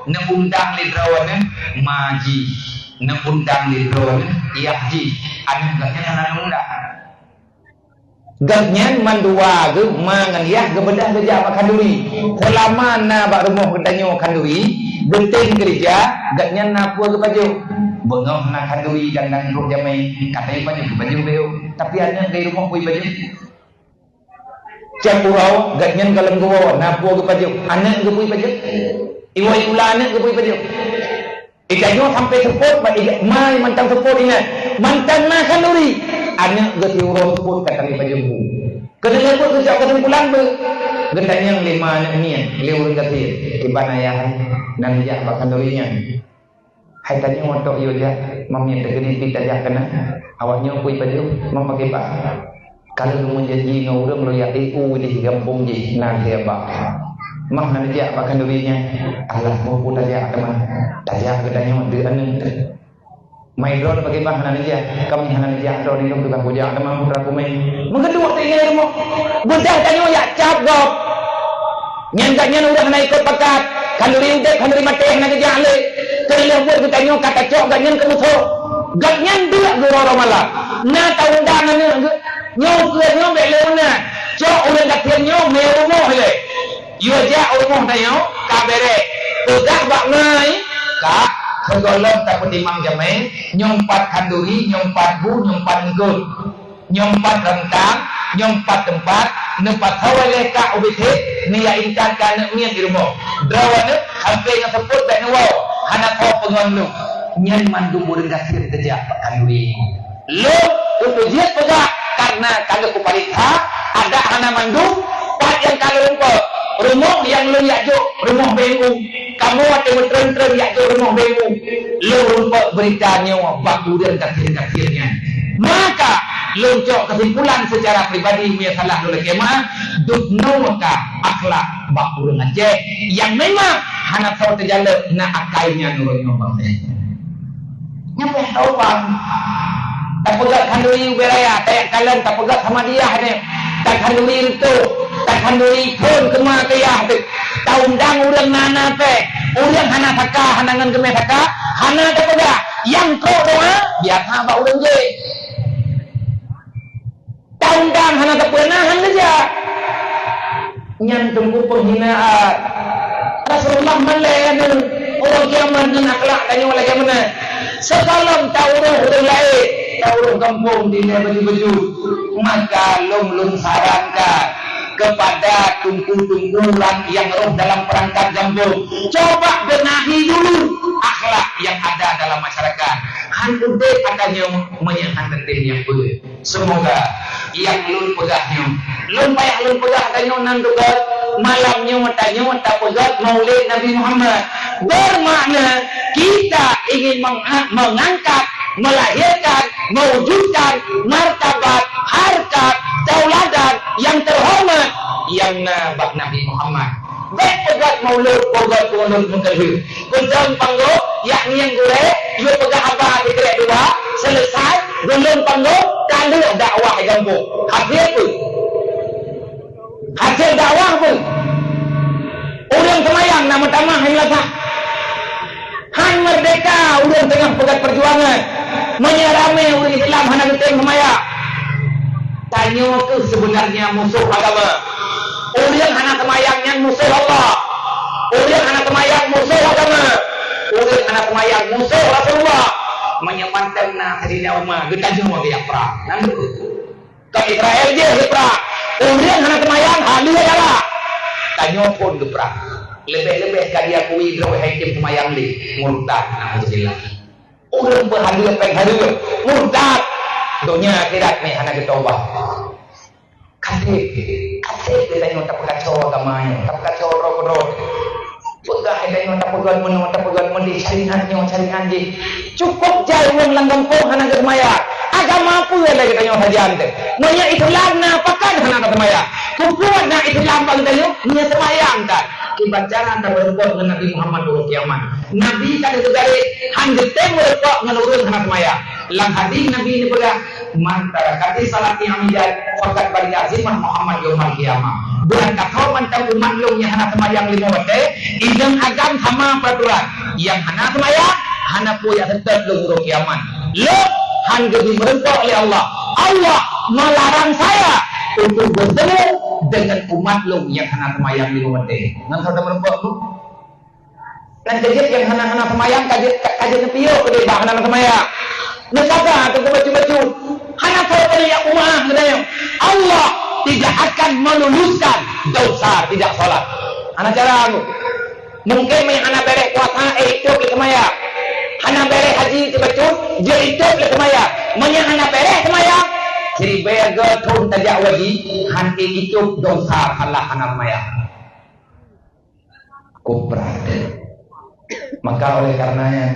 Neundang lidrawan maji, neundang lidrawan iahji. Anu gak nyan hana undang. Gak nyan mandua ke, mangan yah gebedah kerja apa kanduri. Selama na bak rumah kedanyo kanduri. Genting gereja, gak nyan napua ke baju. Bengong nak kanduri dan roh jamai. Katanya baju ke baju beo. Tapi ada dari rumah pui baju. Capurau, gak nyan kalem gua napua ke baju. Anak ke pui baju. Iwai pula anak ke pui baju. Ikanyo sampai seput, mai mantang seput ingat. Mantan na kanduri. Anak ke tiurau seput kata di baju. Kedengar pun kejap kesimpulan ber. Gendang yang lima anak ni, lewat kasih iban ayah dan jah bahkan dorinya. Hai tanya untuk yoja, mami terkini kita jah kena. Awaknya kui baju, memakai pak. Kalau lu menjanji ngurung lu ya di kampung ji, nanti apa? Mah nanti jah bahkan dorinya. Allah mau pun tajak kemana? Tajak ketanya untuk anu. Main drone bagi bah nanti jah. Kami nanti jah drone itu kita puja kemana putra kumai. Mengendua tinggal rumah. Budak tanya ya cap gop. Nyan udah naik ikut pakat. Kanduri udah kanduri mati nak kerja le. Kerja buat kita nyo kata cok gak nyan kemuso. Gak nyan dia guru malah. Na tahu undangan nyo ke belona. Cok udah dak nyo merumo le. Yo ja rumah tayo kabere. Udah bak nai ka segolong tak petimang jamai nyompat kanduri, nyompat bu, nyompat nggut. Nyompat rentang, nyompat tempat, nempat hawale ka ubitit, niya intan ka na miyan di rumah. Drawana, hampir nga seput tak nawaw, hanap ko pengonlo. Nyan mandung burin gasir kerja kanduri. Lo, untuk jiat pegak, karena kalau kuparitha, ada hana mandung, pat yang kalau rumput. Rumah yang lo yakjo, rumah bengu. Kamu ada mentren-tren yakjo rumah bengu. Lo rumput beritanya, baku dan gasir-gasirnya. Maka, loncok kesimpulan secara pribadi salah dulu kemah dukno ka akhlak bakurung aja yang memang hana tahu terjaluk na akainya nurun nombang nyampe tahu bang tak pegat kanduri beraya tak kalian tak pegat sama dia ni tak kanduri itu tak kanduri pun kemah kaya taundang urang nana pe urang hana saka hanangan kemeh saka hana tak pegat yang kau doa biasa ba urang je undang hana kepenahan saja nyantumku penghinaan Rasulullah melayan orang kiamat dan akhlak tanya oleh kiamat sekalam taurung orang lain taurung kampung tidak baju-baju maka lum sarankan kepada tungku-tungkulan yang roh dalam perangkat kampung coba benahi dulu akhlak yang ada dalam masyarakat hantude katanya menyenangkan tim yang boleh semoga yang lun pegahnya lun payah lun pegah katanya nandugat malamnya matanya mata pegat maulid Nabi Muhammad bermakna kita ingin mengangkat melahirkan mewujudkan martabat harkat tauladan yang terhormat yang Nabi Muhammad baik pegat maulud pegat maulud mengkehir kunjung panggo yakni yang gue ia pegat apa di kerek dua selesai belum panggo kali dakwah gambo hasil dakwah pun orang semayang nama tamah yang latah han merdeka orang tengah pegat perjuangan menyerame orang Islam hana keteng semayang tanya ke sebenarnya musuh agama orang hana semayang yang musuh Allah orang hana semayang musuh agama orang hana semayang musuh Rasulullah menyemantan na hadina umma kita semua dia perang nanti ke Israel dia perang orang hana semayang hadir adalah tanya pun ke perang lebih-lebih kali akui gawe hakim semayang li murtad alhamdulillah orang berhadir penghadir murtad dunia akhirat ni hana ketobah kasih kita yang tak kacau agamanya tak kacau roh pegah yang tak pegan mandi cari anji cukup jauh lang kampung hana gemaya agama apa yang kita yang hajian teh monya Islam na pakan hana gemaya kuat na Islam bang tayo nya semayang kan kibacaran ta berbuat dengan Nabi Muhammad dulu kiamat Nabi kan itu dari hangeteng berbuat ngalurun hana gemaya lang hadis Nabi ini pegah mantara kati salati amidan fakat bari azimah Muhammad yaumul kiamah bukan kau mantap umat lu yang hana semayang lima waktu ideng agam sama peraturan yang hana semayang hana puya tetap lu ngurung kiamat lu hangga dimerintah oleh Allah Allah melarang saya untuk bertemu dengan umat lu yang hana semayang lima waktu ngan kau tak merempok lu dan kajian yang hana semayang kajian nepiyo ke dia hana semayang nekata atau baju-baju hana kau yang umat katanya Allah tidak akan meluluskan dosa tidak sholat. Anak cara mungkin main anak berek puasa itu ke semaya. Anak berek haji kebetul dia itu ke semaya. Menya anak berek semaya. Jadi bayar getun tajak wajib hanti itu dosa Allah anak maya. Kuprat. Maka oleh karenanya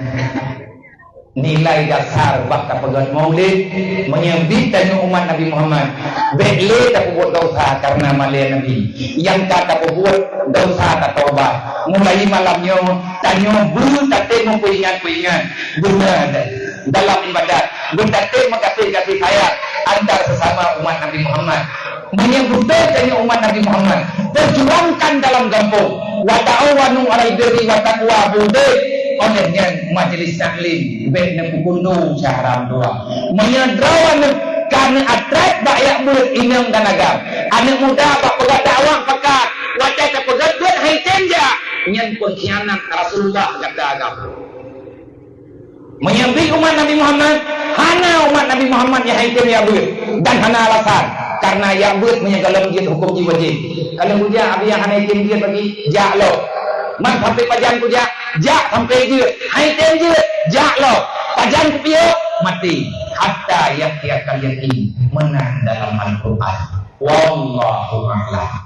nilai dasar bakta pegat maulid menyembitkan umat Nabi Muhammad bekle tak buat dosa karena malia Nabi yang tak buat dosa tak taubat mulai malamnya tanya bulu tak temu puingan benar dalam ibadat berdate makasih sayang antar sesama umat Nabi Muhammad menyembitkan umat Nabi Muhammad perjuangkan dalam kampung wa ta'awanu 'alal birri wa taqwa budai olehnya majelis taklim baik nak kundu syahram dua menyadrawan karena atrat banyak murid inang dan agam anak muda bak pegat dakwah pekat wajah tak pegat duit hai tenja nyen pengkhianat Rasulullah kata agam menyambi umat Nabi Muhammad hana umat Nabi Muhammad yang hai tenja dan hana alasan karena yang buat menyegalam jin hukum wajib kalau puja abi yang hana tenja bagi jalo man sampai pajan puja jak sampai je hai tem je jak lo pajan kupio mati hatta yakin menang dalam Al-Quran wallahu a'lam.